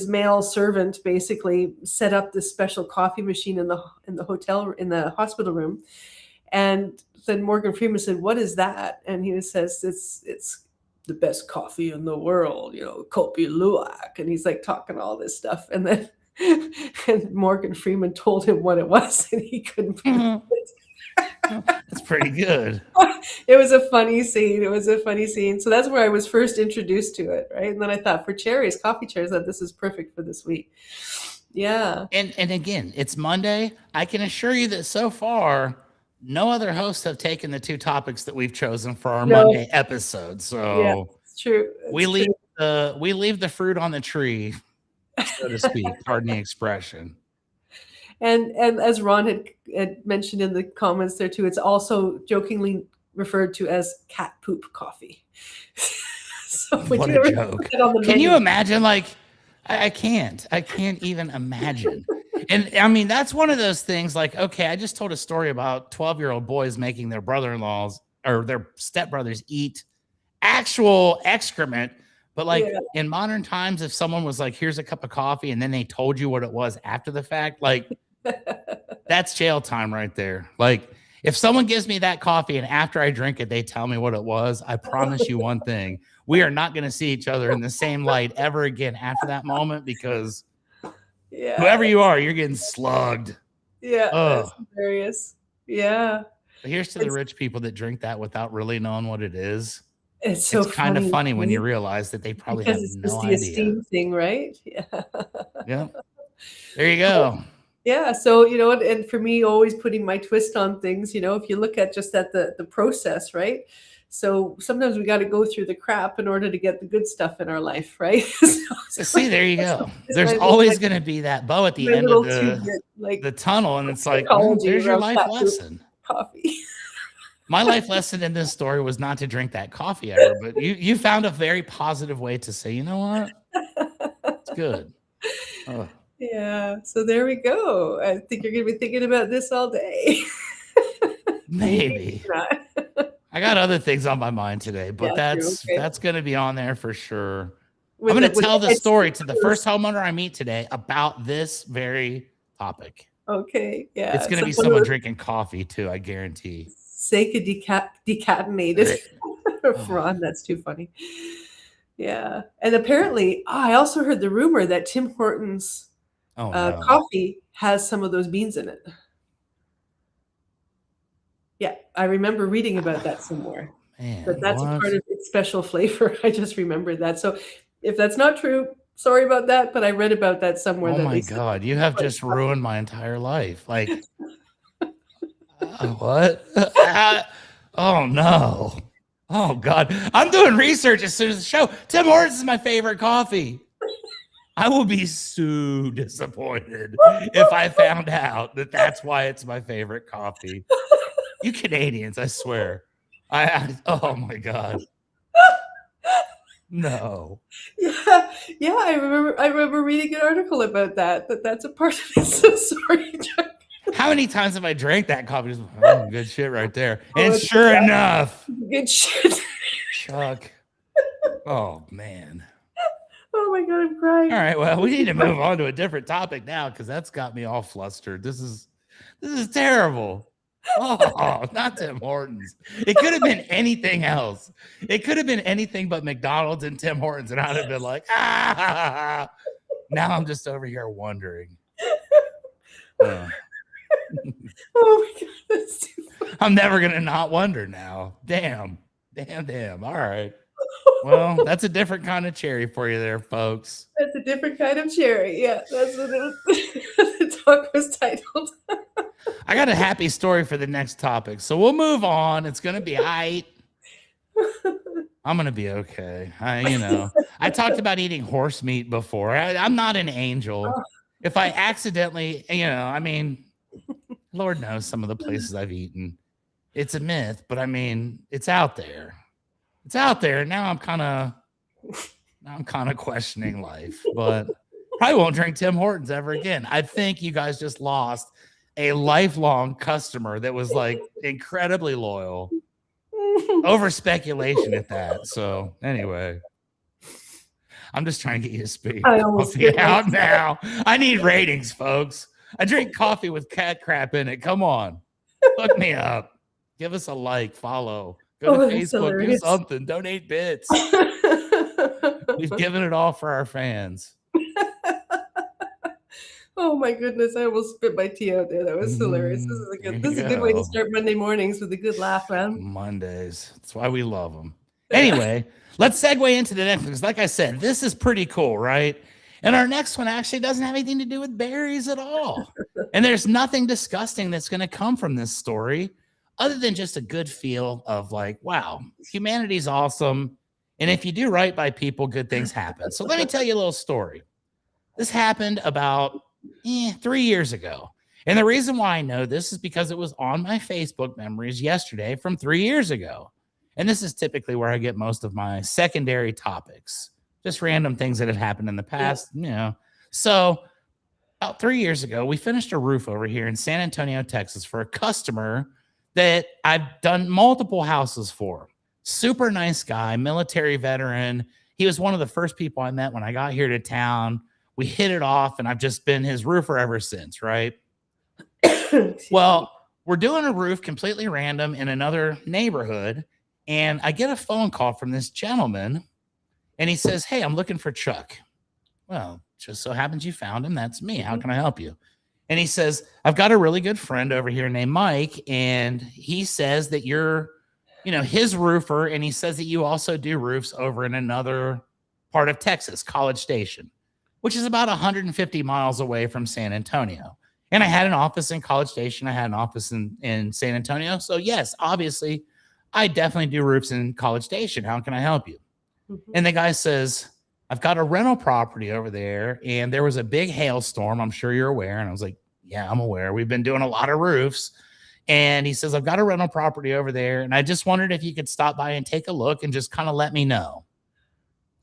male servant basically set up this special coffee machine in the hotel in the hospital room. And then Morgan Freeman said, "What is that?" And he says, "It's the best coffee in the world, Kopi Luwak." And he's like talking all this stuff, and then and Morgan Freeman told him what it was, and he couldn't believe it. That's pretty good. It was a funny scene. It was a funny scene. So that's where I was first introduced to it, right? And then I thought, for cherries, coffee cherries, that this is perfect for this week. Yeah. And again, it's Monday. I can assure you that so far, no other hosts have taken the two topics that we've chosen for our No. Monday episode. Yeah. So It's true. we It's leave true. the fruit on the tree, so to speak. Pardon the expression. And as Ron had mentioned in the comments there too, it's also jokingly referred to as cat poop coffee. So would What you a ever joke. put it on the Can menu? you imagine? Like, I can't. I can't even imagine. And I mean, that's one of those things like, okay, I just told a story about 12-year-old boys making their brother in laws or their stepbrothers eat actual excrement. But like Yeah. in modern times, if someone was like, here's a cup of coffee, and then they told you what it was after the fact, like, that's jail time right there. Like, if someone gives me that coffee and after I drink it, they tell me what it was, I promise you one thing. We are not going to see each other in the same light ever again after that moment because Yeah. whoever you are, you're getting slugged. Yeah. Oh, That's hilarious. Yeah. but here's to the It's rich people that drink that without really knowing what it is. it's so It's kind of funny, funny when you right? realize that they probably Because have it's just no the idea. esteem thing, right? Yeah. Yeah. There you go. Yeah, so and for me, always putting my twist on things. If you look at just at the process, right? So sometimes we got to go through the crap in order to get the good stuff in our life, right? So See, there you go. it's There's always going to be that bow at the my end of little two-bit the like tunnel, and it's like, well, psychology there's your around life cat poop lesson. coffee. My life lesson in this story was not to drink that coffee ever, but you found a very positive way to say, you know what? It's good. Oh, Yeah. So there we go. I think you're going to be thinking about this all day. Maybe maybe. not. I got other things on my mind today, but Yeah, true. Okay. that's going to be on there for sure. I'm With going the to tell the head story sleep to the first first. homeowner I meet today about this very topic. Okay. It's Yeah. going to So be one of someone the drinking coffee too, I guarantee. Seika decatenated. Blech. Oh, Ron, that's too funny. Yeah. And apparently, I also heard the rumor that Tim Hortons oh no. coffee has some of those beans in it. Yeah. I remember reading about that somewhere. But Man, that's a part what? of its special flavor. I just remembered that. So if that's not true, sorry about that. But I read about that somewhere Oh that my they said God, you have like just ruined my entire life. Like, what? Oh no. Oh God. I'm doing research as soon as the show. Tim Hortons is my favorite coffee. I will be so disappointed if I found out that that's why it's my favorite coffee. You Canadians, I swear. Oh my God. No. yeah, yeah. I remember reading an article about that. That's a part of it. So sorry. How many times have I drank that coffee? Just, oh, good shit right there. Oh, And it's sure enough, good shit. Chuck. Oh man. Oh my god, I'm All crying. right. Well, we need to move on to a different topic now because that's got me all flustered. This is terrible. Oh, not Tim Hortons. It could have been anything else. It could have been anything but McDonald's and Tim Hortons, and I'd have been like, ah. Now I'm just over here wondering. Uh, Oh my god, that's too funny. I'm never gonna not wonder now. Damn. Damn. All right. Well, that's a different kind of cherry for you there, folks. That's a different kind of cherry. Yeah, that's what it was. The talk was titled. I got a happy story for the next topic. So we'll move on. It's gonna be aight. I'm gonna be okay. I talked about eating horse meat before. I'm not an angel. If I accidentally, I mean, Lord knows some of the places I've eaten. It's a myth, but I mean, it's out there. It's out there. Now I'm kind of questioning life, but probably won't drink Tim Hortons ever again. I think you guys just lost a lifelong customer that was like incredibly loyal. Over speculation at that. So anyway, I'm just trying to get you to spit I your almost coffee spit my out tea. now. I need ratings, folks. I drink coffee with cat crap in it. Come on, hook me up. Give us a like, follow, go to Oh, that's Facebook, do hilarious. something. Donate bits. We've given it all for our fans. Oh my goodness, I almost spit my tea out there. That was hilarious. This is a There good you this is a good way to go. start Monday mornings with a good laugh, man. Mondays. That's why we love them. Anyway, let's segue into the next one because, like I said, this is pretty cool, right? And our next one actually doesn't have anything to do with berries at all. And there's nothing disgusting that's going to come from this story other than just a good feel of like, wow, humanity's awesome. And if you do right by people, good things happen. So let me tell you a little story. This happened about 3 years ago. And the reason why I know this is because it was on my Facebook memories yesterday from 3 years ago. And this is typically where I get most of my secondary topics, just random things that have happened in the past, So about 3 years ago, we finished a roof over here in San Antonio, Texas for a customer that I've done multiple houses for. Super nice guy, military veteran. He was one of the first people I met when I got here to town. We hit it off, and I've just been his roofer ever since, right? Well, we're doing a roof completely random in another neighborhood, and I get a phone call from this gentleman, and he says, "Hey, I'm looking for Chuck." Well, just so happens you found him. That's me. How can I help you? And he says, "I've got a really good friend over here named Mike, and he says that you're, his roofer, and he says that you also do roofs over in another part of Texas, College Station, which is about 150 miles away from San Antonio." And I had an office in College Station. I had an office in San Antonio. So yes, obviously, I definitely do roofs in College Station. How can I help you? And the guy says, "I've got a rental property over there, and there was a big hailstorm. I'm sure you're aware." And I was like, "Yeah, I'm aware. We've been doing a lot of roofs." And he says, "I've got a rental property over there, and I just wondered if you could stop by and take a look and just kind of let me know."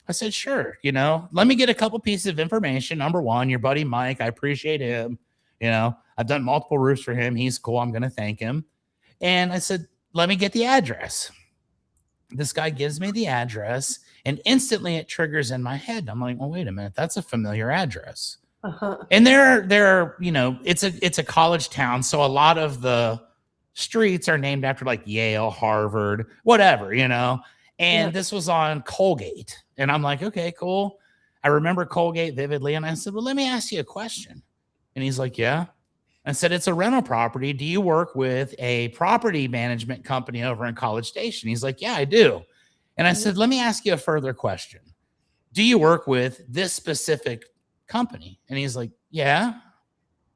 I said, sure, let me get a couple pieces of information. Number one, your buddy Mike, I appreciate him. I've done multiple roofs for him. He's cool. I'm going to thank him. And I said, let me get the address. This guy gives me the address, and instantly it triggers in my head. I'm like, well, wait a minute, that's a familiar address. Uh-huh. And there are, it's a college town, so a lot of the streets are named after like Yale, Harvard, whatever, And Yeah. this was on Colgate, and I'm like, okay, cool. I remember Colgate vividly, and I said, well, let me ask you a question. And he's like, yeah. I said, it's a rental property. Do you work with a property management company over in College Station? He's like, yeah, I do. And I said, let me ask you a further question. Do you work with this specific company? And he's like, yeah.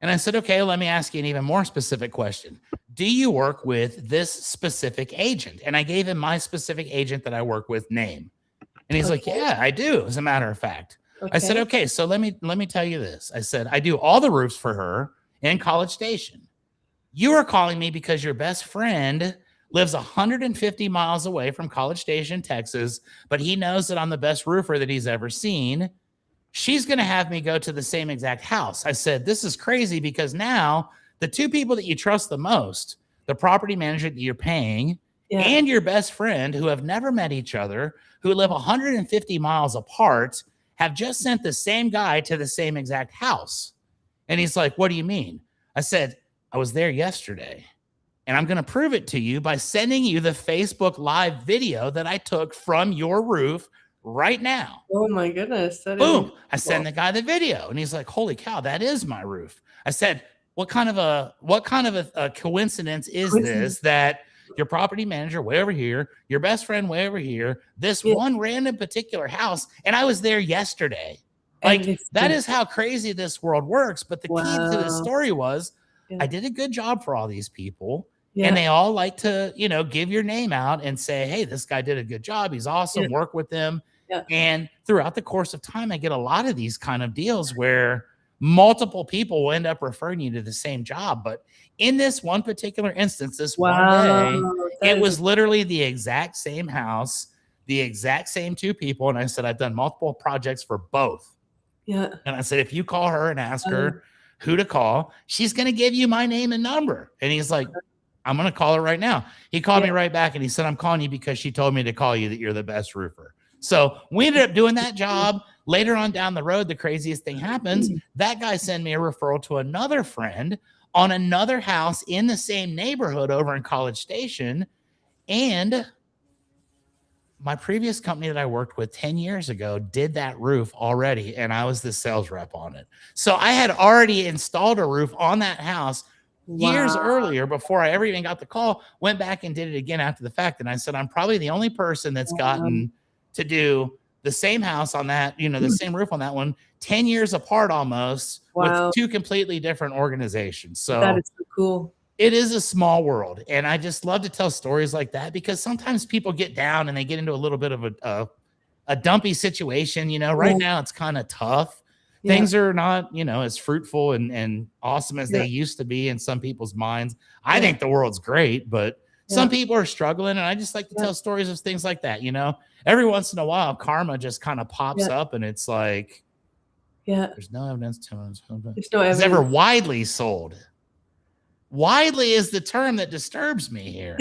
And I said, okay, let me ask you an even more specific question. Do you work with this specific agent? And I gave him my specific agent that I work with name. And he's like, yeah, I do, as a matter of fact. Okay. I said, okay, so let me tell you this. I said, I do all the roofs for her in College Station. You are calling me because your best friend lives 150 miles away from College Station, Texas, but he knows that I'm the best roofer that he's ever seen. She's going to have me go to the same exact house. I said, this is crazy because now the two people that you trust the most, the property manager that you're paying, and your best friend who have never met each other, who live 150 miles apart, have just sent the same guy to the same exact house. And he's like, what do you mean? I said, I was there yesterday, and I'm going to prove it to you by sending you the Facebook Live video that I took from your roof right now. Oh my goodness. Boom. I send the guy the video, and he's like, holy cow, that is my roof. I said, what kind of a coincidence is this that your property manager way over here, your best friend way over here, this one random particular house, and I was there yesterday. Like, that is how crazy this world works. But the key to the story was I did a good job for all these people. And they all like to, give your name out and say, hey, this guy did a good job. He's awesome. Work with him. And throughout the course of time, I get a lot of these kind of deals where multiple people will end up referring you to the same job. But in this one particular instance, this one day, it was literally the exact same house, the exact same two people. And I said, I've done multiple projects for both. Yeah. And I said, if you call her and ask her who to call, she's going to give you my name and number. And he's like, I'm going to call her right now. He called me right back and he said, I'm calling you because she told me to call you that you're the best roofer. So we ended up doing that job. Later on down the road, the craziest thing happens. That guy sent me a referral to another friend on another house in the same neighborhood over in College Station. And my previous company that I worked with 10 years ago did that roof already, and I was the sales rep on it. So I had already installed a roof on that house years earlier before I ever even got the call, went back and did it again after the fact. And I said, I'm probably the only person that's gotten to do the same house on that, the same roof on that one, 10 years apart almost, with two completely different organizations. So that is so cool. It is a small world. And I just love to tell stories like that because sometimes people get down and they get into a little bit of a dumpy situation. Right now it's kind of tough. Things are not, as fruitful and awesome as they used to be in some people's minds. I think the world's great, but some people are struggling. And I just like to tell stories of things like that. Every once in a while, karma just kind of pops up and it's like, there's no evidence to it's ever widely sold. Widely is the term that disturbs me here.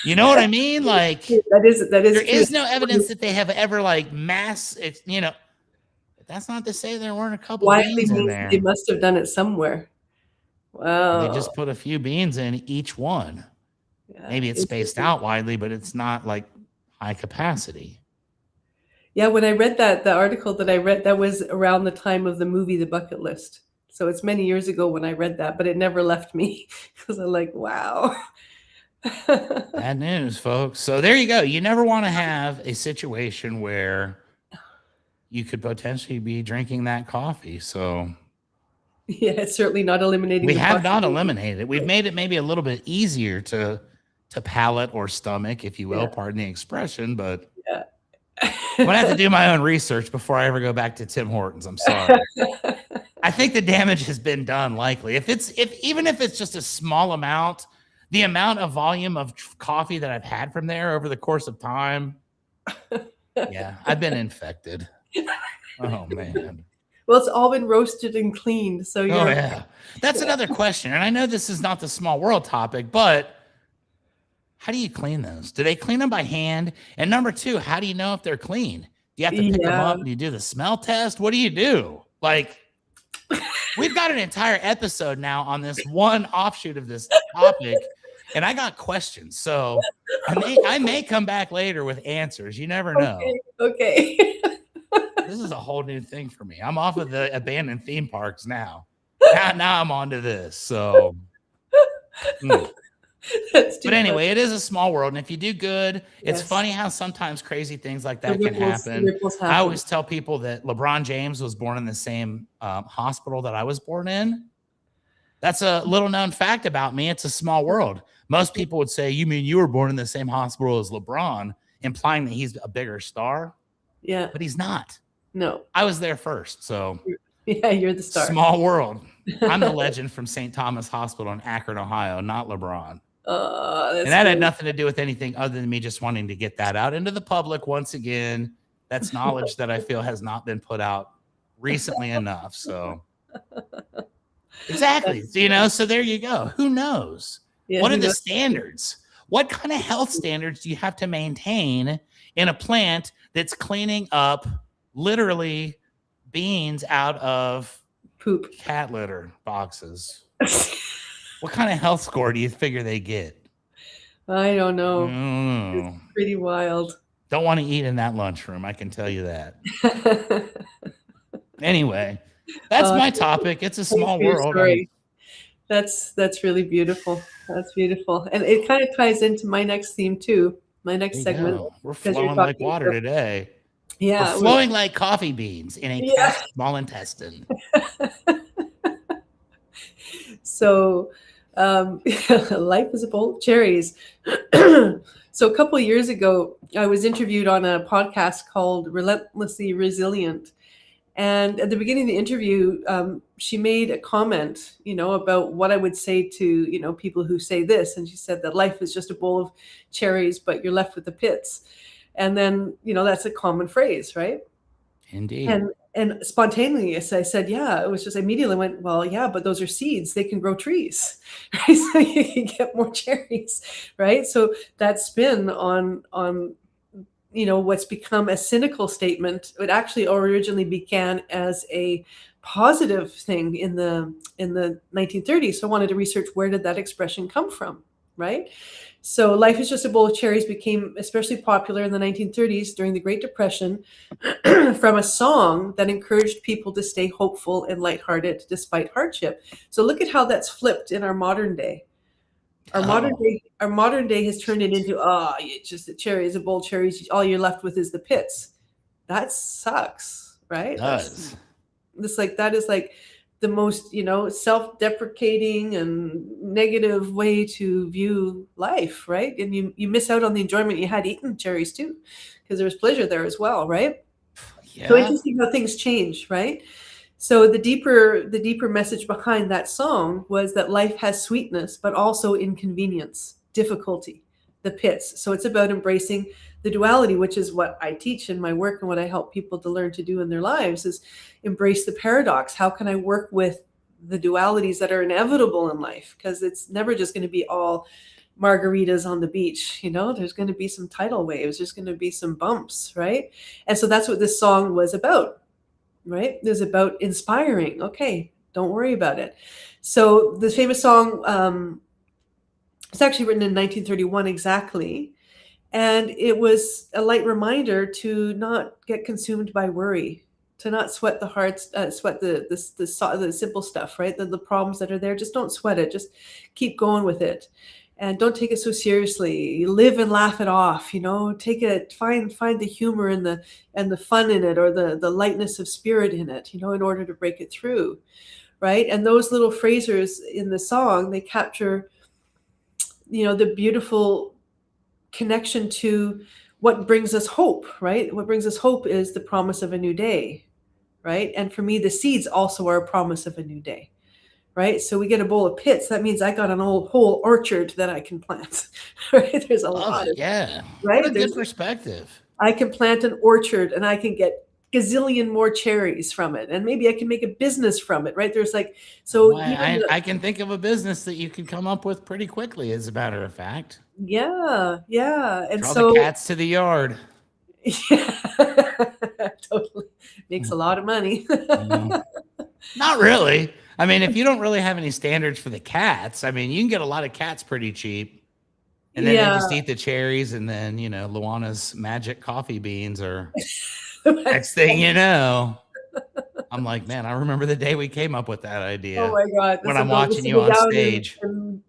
You know what I mean? Like that is there is no evidence that they have ever like mass, that's not to say there weren't a couple beans in there. They must have done it somewhere. Wow. They just put a few beans in each one. Maybe it's spaced out widely, but it's not like high capacity. Yeah, when I read the article that I read, that was around the time of the movie The Bucket List. So it's many years ago when I read that, but it never left me because I'm like, wow. Bad news, folks. So there you go. You never want to have a situation where you could potentially be drinking that coffee. So yeah, it's certainly not eliminating. We have not eliminated it. We've made it maybe a little bit easier to palate or stomach, if you will, pardon the expression, but I'm gonna have to do my own research before I ever go back to Tim Hortons. I'm sorry. I think the damage has been done likely. Even if it's just a small amount, the amount of volume of coffee that I've had from there over the course of time, Yeah, I've been infected. Oh man. Well, it's all been roasted and cleaned, so Oh you're yeah. That's yeah. another question. And I know this is not the small world topic, but how do you clean those? Do they clean them by hand? And number two, how do you know if they're clean? Do you have to pick them Yeah. up and you do the smell test? What do you do? Like, we've got an entire episode now on this one offshoot of this topic, and I got questions. So I may come back later with answers. You never know. Okay. Okay. This is a whole new thing for me. I'm off of the abandoned theme parks now. Now I'm on to this. So That's but too funny. anyway, it is a small world. And if you do good, it's Yes. funny how sometimes crazy things like The that can the happen. ripples I happen. always tell people that LeBron James was born in the same hospital that I was born in. That's a little known fact about me. It's a small world. Most people would say, "You mean you were born in the same hospital as LeBron," implying that he's a bigger star, Yeah. but he's not. No. I was there first. So Yeah, you're the star. small world. I'm the legend from St. Thomas Hospital in Akron, Ohio, not LeBron. And That's that had great. nothing to do with anything other than me just wanting to get that out into the public once again. That's knowledge that I feel has not been put out recently enough. So exactly. So there you go. Who knows? Yeah, What are who the knows? standards? What kind of health standards do you have to maintain in a plant that's cleaning up literally beans out of Poop. cat litter boxes? What kind of health score do you figure they get? I don't know. It's Mm. pretty wild. Don't want to eat in that lunchroom. I can tell you that. Anyway, that's my topic. It's a Thanks small for your world. story. That's really beautiful. That's beautiful. And it kind of ties into my next theme too, my There next you segment, go. We're because you're flowing like talking water about, today. We're yeah, flowing like coffee beans in a yeah. cat's small intestine. So, life is a bowl of cherries. So a couple of years ago, I was interviewed on a podcast called Relentlessly Resilient. And at the beginning of the interview, she made a comment, about what I would say to, people who say this. And she said that life is just a bowl of cherries, but you're left with the pits. And then, that's a common phrase, right? Indeed. And spontaneously, as I said, yeah, it was just immediately went, well, yeah, but those are seeds. They can grow trees, right? So you can get more cherries, right? So that spin on what's become a cynical statement, it actually originally began as a positive thing in the 1930s. So I wanted to research, where did that expression come from, right? So life is just a bowl of cherries became especially popular in the 1930s during the Great Depression from a song that encouraged people to stay hopeful and lighthearted despite hardship. So look at how that's flipped in our modern day. Our modern day has turned it into, it's just a cherry is a bowl of cherries. All you're left with is the pits. That sucks, It right? does. That is like the most, self-deprecating and negative way to view life, right? And you miss out on the enjoyment you had eating cherries too, because there was pleasure there as well, right? So Yeah. interesting how things change, right? So the deeper message behind that song was that life has sweetness, but also inconvenience, difficulty, the pits. So it's about embracing the duality, which is what I teach in my work and what I help people to learn to do in their lives, is embrace the paradox. How can I work with the dualities that are inevitable in life? Because it's never just going to be all margaritas on the beach. There's going to be some tidal waves. There's going to be some bumps, right? And so that's what this song was about, right? It was about inspiring. Okay, don't worry about it. So the famous song, it's actually written in 1931 exactly. And it was a light reminder to not get consumed by worry, to not sweat the hearts, sweat the simple stuff, right? The problems that are there, just don't sweat it. Just keep going with it, and don't take it so seriously. You live and laugh it off. Take it, find the humor and the fun in it, or the lightness of spirit in it. In order to break it through, right? And those little phrases in the song, they capture, the beautiful connection to what brings us hope, right? What brings us hope is the promise of a new day, right? And for me, the seeds also are a promise of a new day, right? So we get a bowl of pits. That means I got an whole orchard that I can plant, right? There's a Love lot it. of, Yeah. What a right? good There's, perspective. I can plant an orchard and I can get gazillion more cherries from it. And maybe I can make a business from it, right? There's like, so Why even I can think of a business that you could come up with pretty quickly, as a matter of fact. yeah, yeah. And Draw the so, cats to the yard. yeah, totally makes a lot of money. Well, not really. I mean, if you don't really have any standards for the cats, I mean, you can get a lot of cats pretty cheap. And then they Yeah. just eat the cherries, and then, Luana's magic coffee beans are next thing you know. I'm like, man, I remember the day we came up with that Oh idea my God. when This I'm will go watching you sitting on down stage. and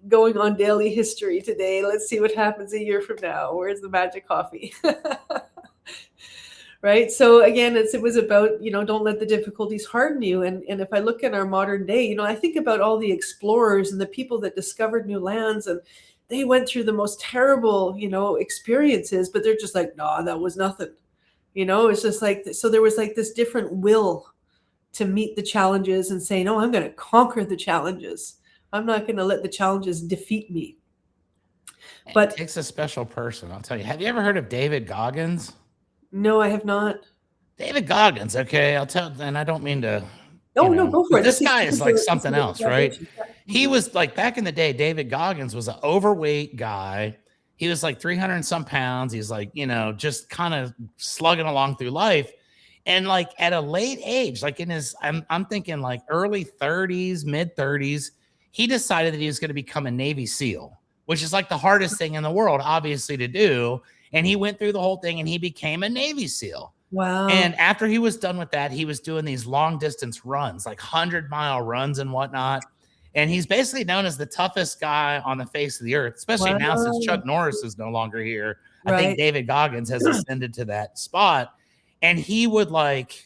going on daily history today. Let's see what happens a year from now. Where's the magic coffee? Right. So again, it was about, don't let the difficulties harden you. And if I look at our modern day, I think about all the explorers and the people that discovered new lands, and they went through the most terrible, experiences, but they're just like, no, that was nothing. It's just like, so there was like this different will to meet the challenges and say, no, I'm going to conquer the challenges. I'm not going to let the challenges defeat me. It But takes a special person, I'll tell you. Have you ever heard of David Goggins? no, I have not. David Goggins, okay, I'll tell, and I don't mean to, Oh, no, go for but it. this This is, guy this is is, like a, this something is a else, right? foundation. Yeah. He was like, back in the day, David Goggins was an overweight guy. He was like 300 and some pounds. He's like, just kind of slugging along through life. And like at a late age, like in his, I'm thinking like early 30s, mid 30s, he decided that he was going to become a Navy SEAL, which is like the hardest thing in the world, obviously, to do. And he went through the whole thing and he became a Navy SEAL. Wow. And after he was done with that, he was doing these long distance runs, like 100-mile runs and whatnot. And he's basically known as the toughest guy on the face of the earth, especially now since Wow. Chuck Norris is no longer here. I think Right. David Goggins has ascended to that spot. And he would like,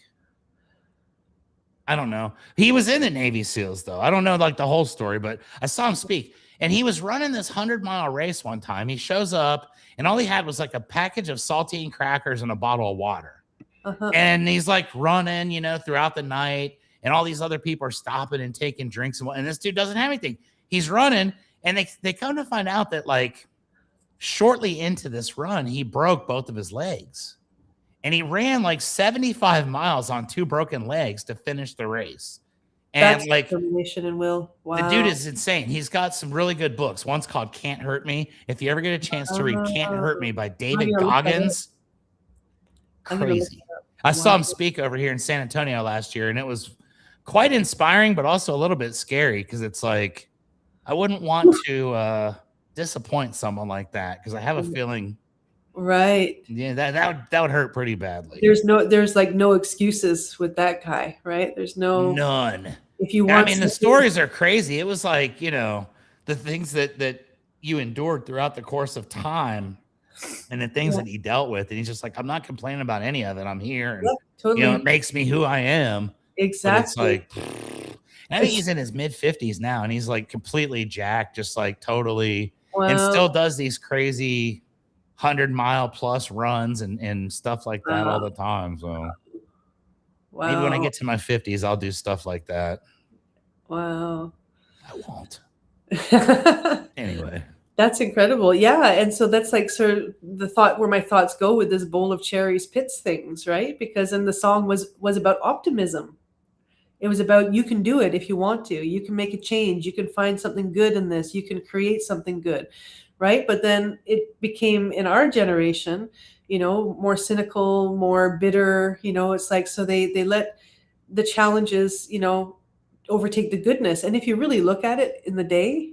I don't know. He was in the Navy SEALs, though. I don't know like the whole story, but I saw him speak. And he was running this 100-mile race one time. He shows up, and all he had was like a package of saltine crackers and a bottle of water. Uh-huh. And he's like running, throughout the night, and all these other people are stopping and taking drinks, and this dude doesn't have anything. He's running, and they come to find out that like shortly into this run, he broke both of his legs, and he ran like 75 miles on two broken legs to finish the race. And That's like determination and will. the dude Wow. is insane. He's got some really good books. One's called Can't Hurt Me. If you ever get a chance to read Can't Hurt Me by I'm David gonna look that up. Goggins, I'm gonna look crazy. that up. I saw Wow. him speak over here in San Antonio last year, and it was quite inspiring, but also a little bit scary because it's like I wouldn't want to disappoint someone like that because I have a feeling, Right. yeah, that would hurt pretty badly. There's like no excuses with that guy, right? There's no, None. if you I want mean, the something, stories are crazy. It was like the things that you endured throughout the course of time, and the things yeah, that he dealt with, and he's just like, I'm not complaining about any of it. I'm here, and yeah, totally. it makes me who I am. But it's Exactly. like, I think he's in his mid 50s now, and he's like completely jacked, just like totally, and Wow. still does these crazy 100-mile plus runs and stuff like that all Wow. the time. So maybe when I Wow. get to my 50s, I'll do stuff like that. Wow. I won't. Anyway. That's incredible. Yeah. And so that's like sort of the thought where my thoughts go with this bowl of cherries pits things, right? Because then the song was about optimism. It was about you can do it if you want to. You can make a change. You can find something good in this. You can create something good, right? But then it became in our generation, more cynical, more bitter. It's like so they let the challenges, overtake the goodness. And if you really look at it in the day,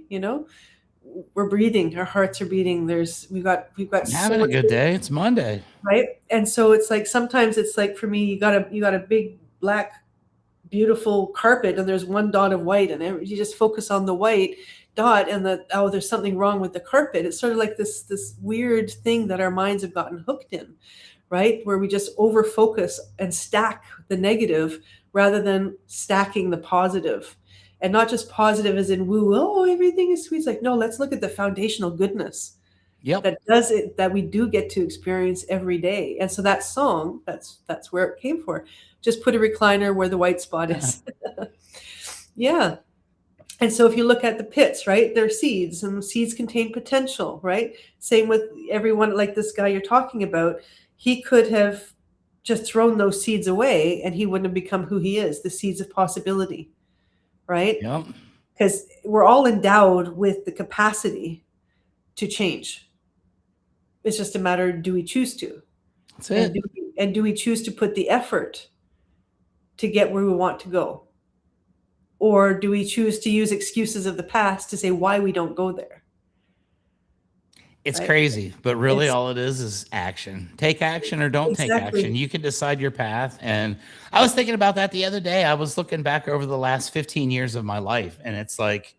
we're breathing. Our hearts are beating. We've got I'm so having a much, good day. It's Monday. right? And so it's like sometimes it's like for me, you got a big black beautiful carpet and there's one dot of white and you just focus on the white dot and there's something wrong with the carpet. It's sort of like this weird thing that our minds have gotten hooked in, right? Where we just over focus and stack the negative rather than stacking the positive. And not just positive as in woo, oh, everything is sweet. It's like, no, let's look at the foundational goodness Yep. that we do get to experience every day. And so that song, that's where it came for. Just put a recliner where the white spot is. Yeah. And so if you look at the pits, right, they're seeds, and seeds contain potential, right? Same with everyone, like this guy you're talking about. He could have just thrown those seeds away and he wouldn't have become who he is, the seeds of possibility, right? Yep. Because we're all endowed with the capacity to change. It's just a matter, do we choose to? That's And it. do we choose to put the effort to get where we want to go? Or do we choose to use excuses of the past to say why we don't go there? It's Right? crazy, but really It's all it is action. Take action or don't take action. exactly. You can decide your path. And I was thinking about that the other day. I was looking back over the last 15 years of my life, and it's like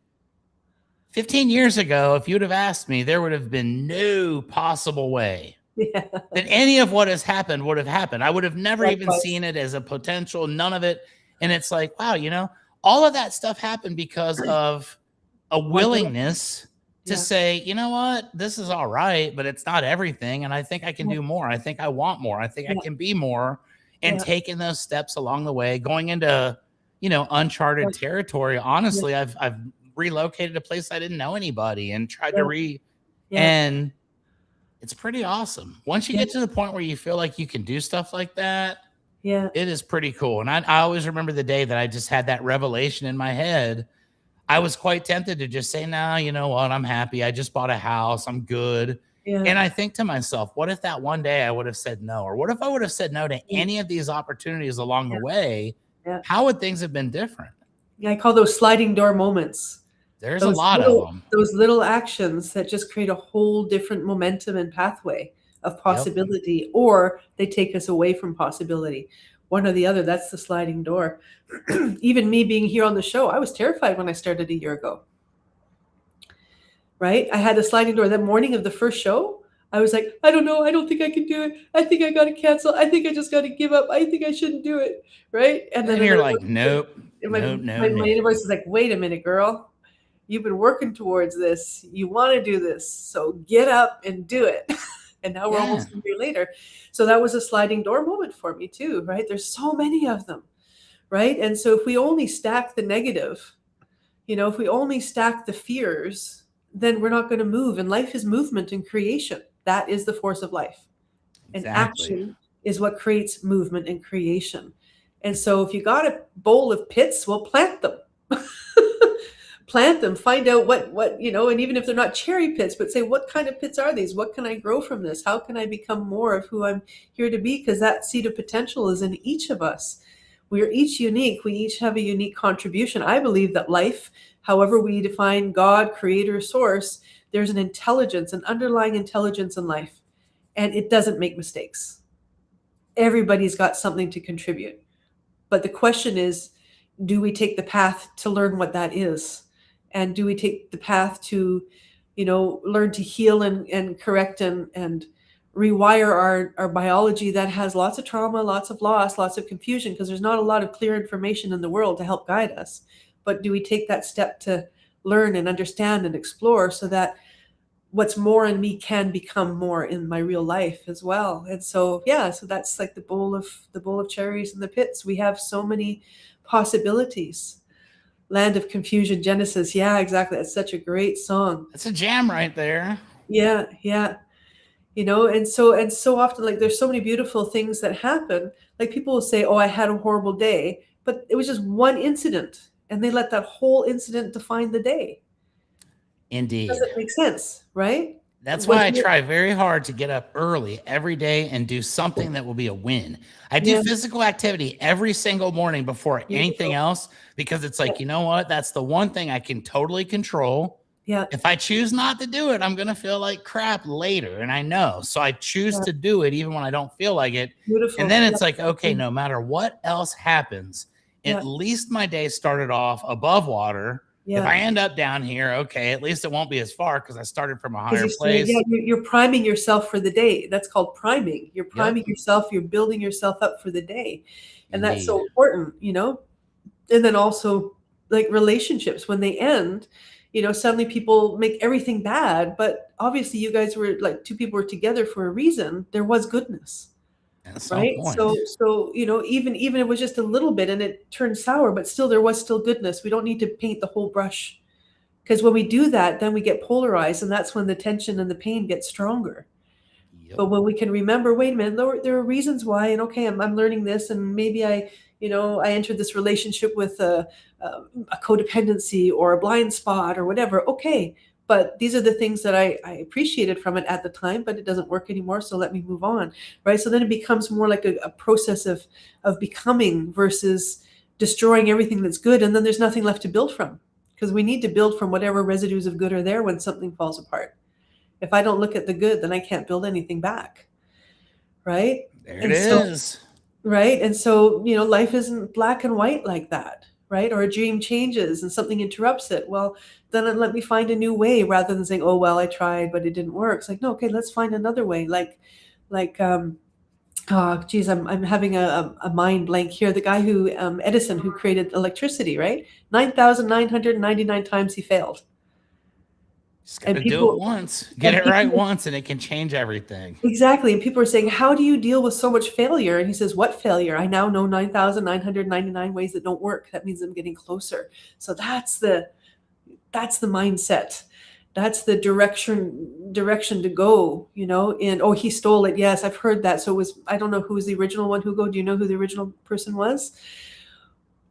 15 years ago, if you would have asked me, there would have been no possible way Yeah. that any of what has happened would have happened. I would have never even Likewise. seen it as a potential, none of it. And it's like, wow, all of that stuff happened because of a One little, willingness to yeah. say, you know what, this is all right, but it's not everything. And I think I can Yeah. do more. I think I want more. I think I Yeah. can be more. And Yeah. taking those steps along the way, going into, Yeah. uncharted territory. Yeah. Honestly, I've relocated a place I didn't know anybody and tried to Yeah. Yeah. and it's pretty awesome. Once you Yeah. get to the point where you feel like you can do stuff like that, Yeah. it is pretty cool. And I always remember the day that I just had that revelation in my head. I was quite tempted to just say, no, you know what? I'm happy. I just bought a house. I'm good. Yeah. And I think to myself, what if that one day I would have said no? Or what if I would have said no to Mm. any of these opportunities along the Yeah. way? Yeah. How would things have been different? Yeah. I call those sliding door moments. There's a Those lot of little them. those little actions that just create a whole different momentum and pathway of Yep. possibility, or they take us away from possibility. One or the other, that's the sliding door. Even me being here on the show, I was terrified when I started a year ago, right? I had a sliding door. That morning of the first show, I was like, I don't know. I don't think I can do it. I think I got to cancel. I think I just got to give up. I think I shouldn't do it, right? And then And you're like, nope, my, nope, no, my no. universe is like, wait a minute, girl. You've been working towards this. You want to do this. So get up and do it. And now we're Yeah, almost a year later. So that was a sliding door moment for me too, right? There's so many of them, right? And so if we only stack the negative, if we only stack the fears, then we're not going to move. And life is movement and creation. That is the force of life. And exactly. action is what creates movement and creation. And so if you got a bowl of pits, well, plant them. Plant them, find out what and even if they're not cherry pits, but say, what kind of pits are these? What can I grow from this? How can I become more of who I'm here to be? Because that seed of potential is in each of us. We are each unique. We each have a unique contribution. I believe that life, however we define God, creator, source, there's an intelligence, an underlying intelligence in life, and it doesn't make mistakes. Everybody's got something to contribute. But the question is, do we take the path to learn what that is? And do we take the path to, learn to heal and correct and rewire our biology that has lots of trauma, lots of loss, lots of confusion, because there's not a lot of clear information in the world to help guide us. But do we take that step to learn and understand and explore so that what's more in me can become more in my real life as well? And so, yeah, so that's like the bowl of cherries in the pits. We have so many possibilities. Land of Confusion, Genesis. Yeah, exactly. That's such a great song. That's a jam right there. Yeah, yeah. And so often, like, there's so many beautiful things that happen. Like, people will say, "Oh, I had a horrible day," but it was just one incident, and they let that whole incident define the day. Indeed. Doesn't make sense, right? That's Was why I it? try very hard to get up early every day and do something that will be a win. I do Yeah, physical activity every single morning before anything beautiful. else because it's Yeah, like, you know what? That's the one thing I can totally control. yeah, If I choose not to do it, I'm going to feel like crap later. And I know. So I choose yeah. to do it even when I don't feel like it. And Beautiful. then Yeah, it's like, okay, exactly. no matter what else happens, at Yeah, least my day started off above water. If yeah. I end up down here, okay, at least it won't be as far because I started from a Because higher you started, yeah, place. you're priming yourself for the day. That's called priming. You're Yep, priming yourself. You're building yourself up for the day, and that's so indeed. important. And then also, like, relationships, when they end, suddenly people make everything bad. But obviously, you guys were like, two people were together for a reason. There was goodness, At some right? point. So even it was just a little bit and it turned sour, but still there was still goodness. We don't need to paint the whole brush, because when we do that, then we get polarized, and that's when the tension and the pain gets stronger. Yep. But when we can remember, wait a minute, there are reasons why, and okay, I'm learning this, and maybe I entered this relationship with a codependency or a blind spot or whatever. Okay, but these are the things that I appreciated from it at the time, but it doesn't work anymore, so let me move on, right? So then it becomes more like a process of becoming versus destroying everything that's good, and then there's nothing left to build from, because we need to build from whatever residues of good are there when something falls apart. If I don't look at the good, then I can't build anything back, right? There it And so, is. right? And so, life isn't black and white like that, right? Or a dream changes and something interrupts it. Well, then let me find a new way rather than saying, "Oh, well, I tried, but it didn't work." It's like, no, okay, let's find another way. Like, oh, geez, I'm having a mind blank here. The guy who, Edison, who created electricity, right? 9,999 times he failed. Just got And to do it people, once. Get and it right people once, and it can change everything. Exactly. And people are saying, "How do you deal with so much failure?" And he says, "What failure? I now know 9,999 ways that don't work. That means I'm getting closer." So that's the mindset. That's the direction to go, And oh, he stole it. Yes, I've heard that. So I don't know who was the original one, Hugo. Do you know who the original person was?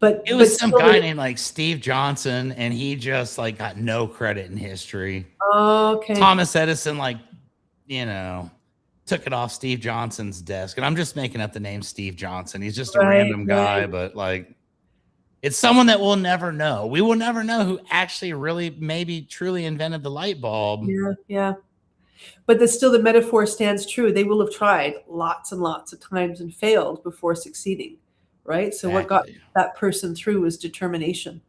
It But was some still guy named like Steve Johnson, and he just like got no credit in history. okay. Thomas Edison, like, you know, took it off Steve Johnson's desk. And I'm just making up the name Steve Johnson. He's just a Right, random guy, right. but like, it's someone that we'll never know. We will never know who actually really maybe truly invented the light bulb. Yeah, yeah. But still the metaphor stands true. They will have tried lots and lots of times and failed before succeeding, right? So what got Exactly. that person through was determination,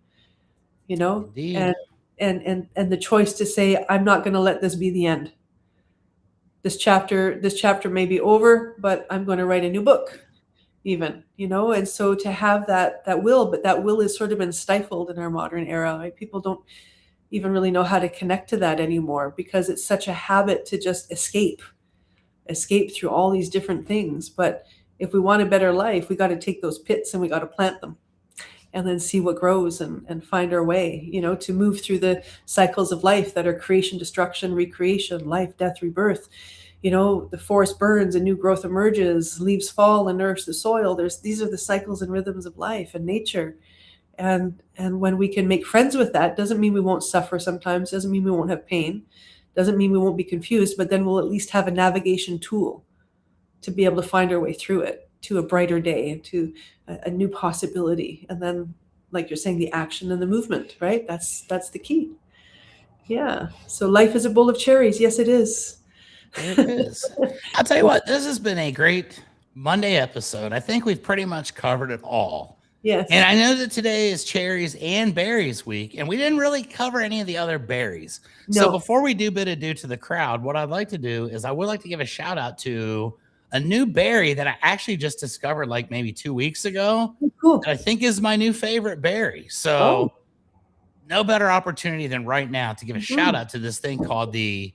you know, Indeed. and the choice to say, "I'm not going to let this be the end. This chapter may be over, but I'm going to write a new book." Even, and so to have that will, but that will has sort of been stifled in our modern era, right? People don't even really know how to connect to that anymore, because it's such a habit to just escape through all these different things. But if we want a better life, we got to take those pits and we got to plant them, and then see what grows, and find our way, to move through the cycles of life that are creation, destruction, recreation, life, death, rebirth. The forest burns and new growth emerges, leaves fall and nourish the soil. These are the cycles and rhythms of life and nature. And when we can make friends with that, doesn't mean we won't suffer sometimes, doesn't mean we won't have pain, doesn't mean we won't be confused, but then we'll at least have a navigation tool to be able to find our way through it to a brighter day and to a new possibility. And then, like you're saying, the action and the movement, right? That's the key. Yeah. So life is a bowl of cherries. Yes, it is. It is. I'll tell you what, this has been a great Monday episode. I think we've pretty much covered it all. And Yes. I know that today is cherries and berries week, and we didn't really cover any of the other berries. So No. before we do bid adieu to the crowd, what I'd like to do is I would like to give a shout out to a new berry that I actually just discovered like maybe 2 weeks ago Cool. that I think is my new favorite berry. Oh. So no better opportunity than right now to give a shout Mhm. out to this thing called the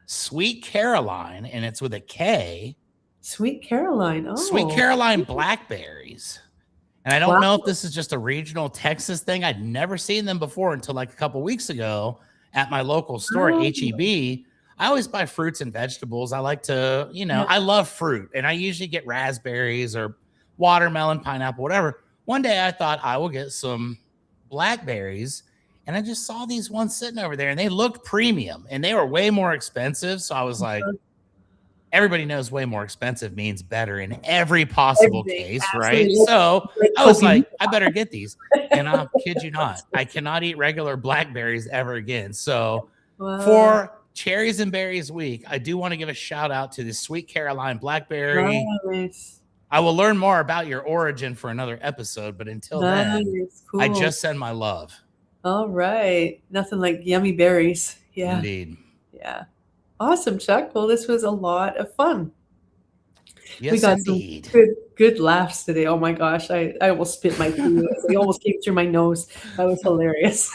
Sweet Caroline, and it's with a K. Sweet Caroline. Sweet Oh. Caroline blackberries. And I don't Wow. know if this is just a regional Texas thing. I'd never seen them before until like a couple weeks ago at my local store, Oh. HEB. I always buy fruits and vegetables. I like to, Yeah. I love fruit, and I usually get raspberries or watermelon, pineapple, whatever. One day I thought I will get some blackberries, and I just saw these ones sitting over there, and they looked premium, and they were way more expensive. So I was like, everybody knows way more expensive means better in every possible Everything. case, right? Absolutely. So Like I was Kobe. like, I better get these. And I'll kid you not, I cannot eat regular blackberries ever again. So Wow. for Cherries and Berries Week, I do want to give a shout out to the Sweet Caroline Blackberry. Nice. I will learn more about your origin for another episode, but until then, Nice. I Cool. just send my love. All right. Nothing like yummy berries. Yeah. Indeed. Yeah. Awesome, Chuck. Well, this was a lot of fun. We Yes, got some indeed. good laughs today. Oh my gosh. I almost spit my tea. It almost came through my nose. That was hilarious.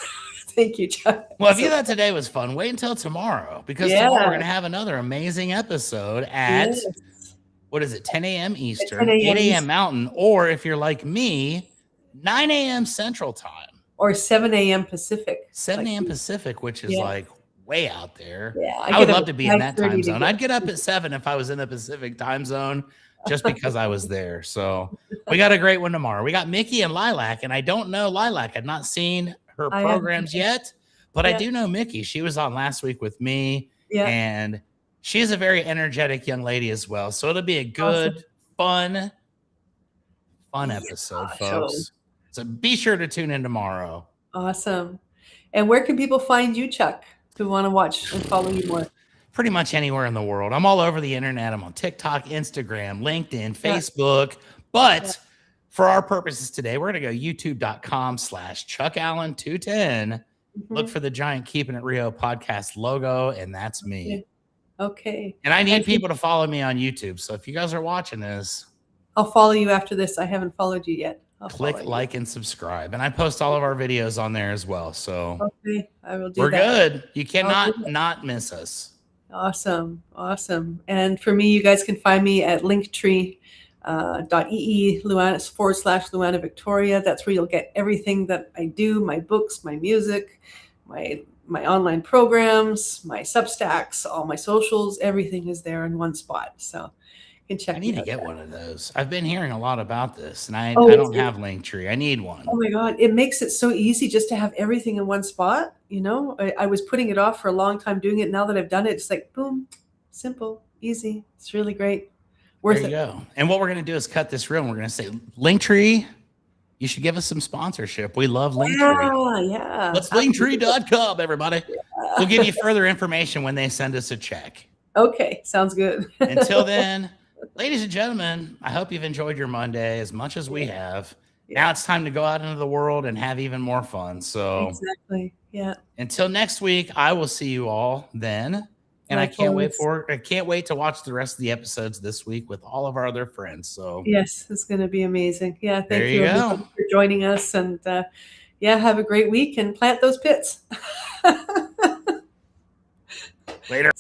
Thank you, Chuck. Well, if you thought today was fun, wait until tomorrow, because tomorrow we're Yeah. going to have another amazing episode at Yes. what is it, 10 a.m. At Eastern, 10 8 a.m. a.m. Eastern, Mountain, or if you're like me, 9 a.m. Central Time, or 7 a.m. Pacific. 7 Like, a.m. Pacific, which is yeah, like way out there. yeah. I I would get up love at to be in that 5:30 time to zone. get. I'd get up at 7 if I was in the Pacific time zone just because I was there. So we got a great one tomorrow. We got Mickey and Lilac, and I don't know Lilac. I've not seen her I am. programs yet, but I Yeah, do know Mickey. She was on last week with me, yeah. and she's a very energetic young lady as well. So it'll be a Awesome. good, fun Yeah. episode, Show. folks. So be sure to tune in tomorrow. Awesome. And where can people find you, Chuck, who want to watch and follow you more? Pretty much anywhere in the world. I'm all over the internet. I'm on TikTok, Instagram, LinkedIn, Yeah, Facebook. yeah. But for our purposes today, we're going to go youtube.com/ChuckAllen210. Look Mhm. for the giant Keeping It Rio podcast logo, and that's me. Okay. Okay. And I need And people to follow me on YouTube. So if you guys are watching this, I'll follow you after this. I haven't followed you yet. I'll follow click you. like and subscribe. And I post all of our videos on there as well. So Okay, I will do we're that. good. You I'll do cannot that. not miss us. Awesome. Awesome. And for me, you guys can find me at linktree.ee Luana /Luana Victoria. That's where you'll get everything that I do, my books, my music, my online programs, my Substacks, all my socials, everything is there in one spot. So you can I check need me to out get there. one of those. I've been hearing a lot about this, and Oh, I it's don't have Linktree. I need oh one. my God, it makes it so easy just to have everything in one spot. I was putting it off for a long time doing it. Now that I've done it, it's like, boom, simple, easy. It's really great. There Worth you it. go. And what we're going to do is cut this real. And we're going to say, Linktree, you should give us some sponsorship. We love Linktree. Yeah. Let's Absolutely. linktree.com, everybody. We'll give you further information when they send us a check. Okay, sounds good. Until then, ladies and gentlemen, I hope you've enjoyed your Monday as much as we have. Yeah. Now it's time to go out into the world and have even more fun. So Exactly. Yeah. until next week, I will see you all then. And I can't wait to watch the rest of the episodes this week with all of our other friends. So Yes, it's going to be amazing. Yeah. there Thank you you, go. everybody, for joining us. And yeah, have a great week and plant those pits. Later.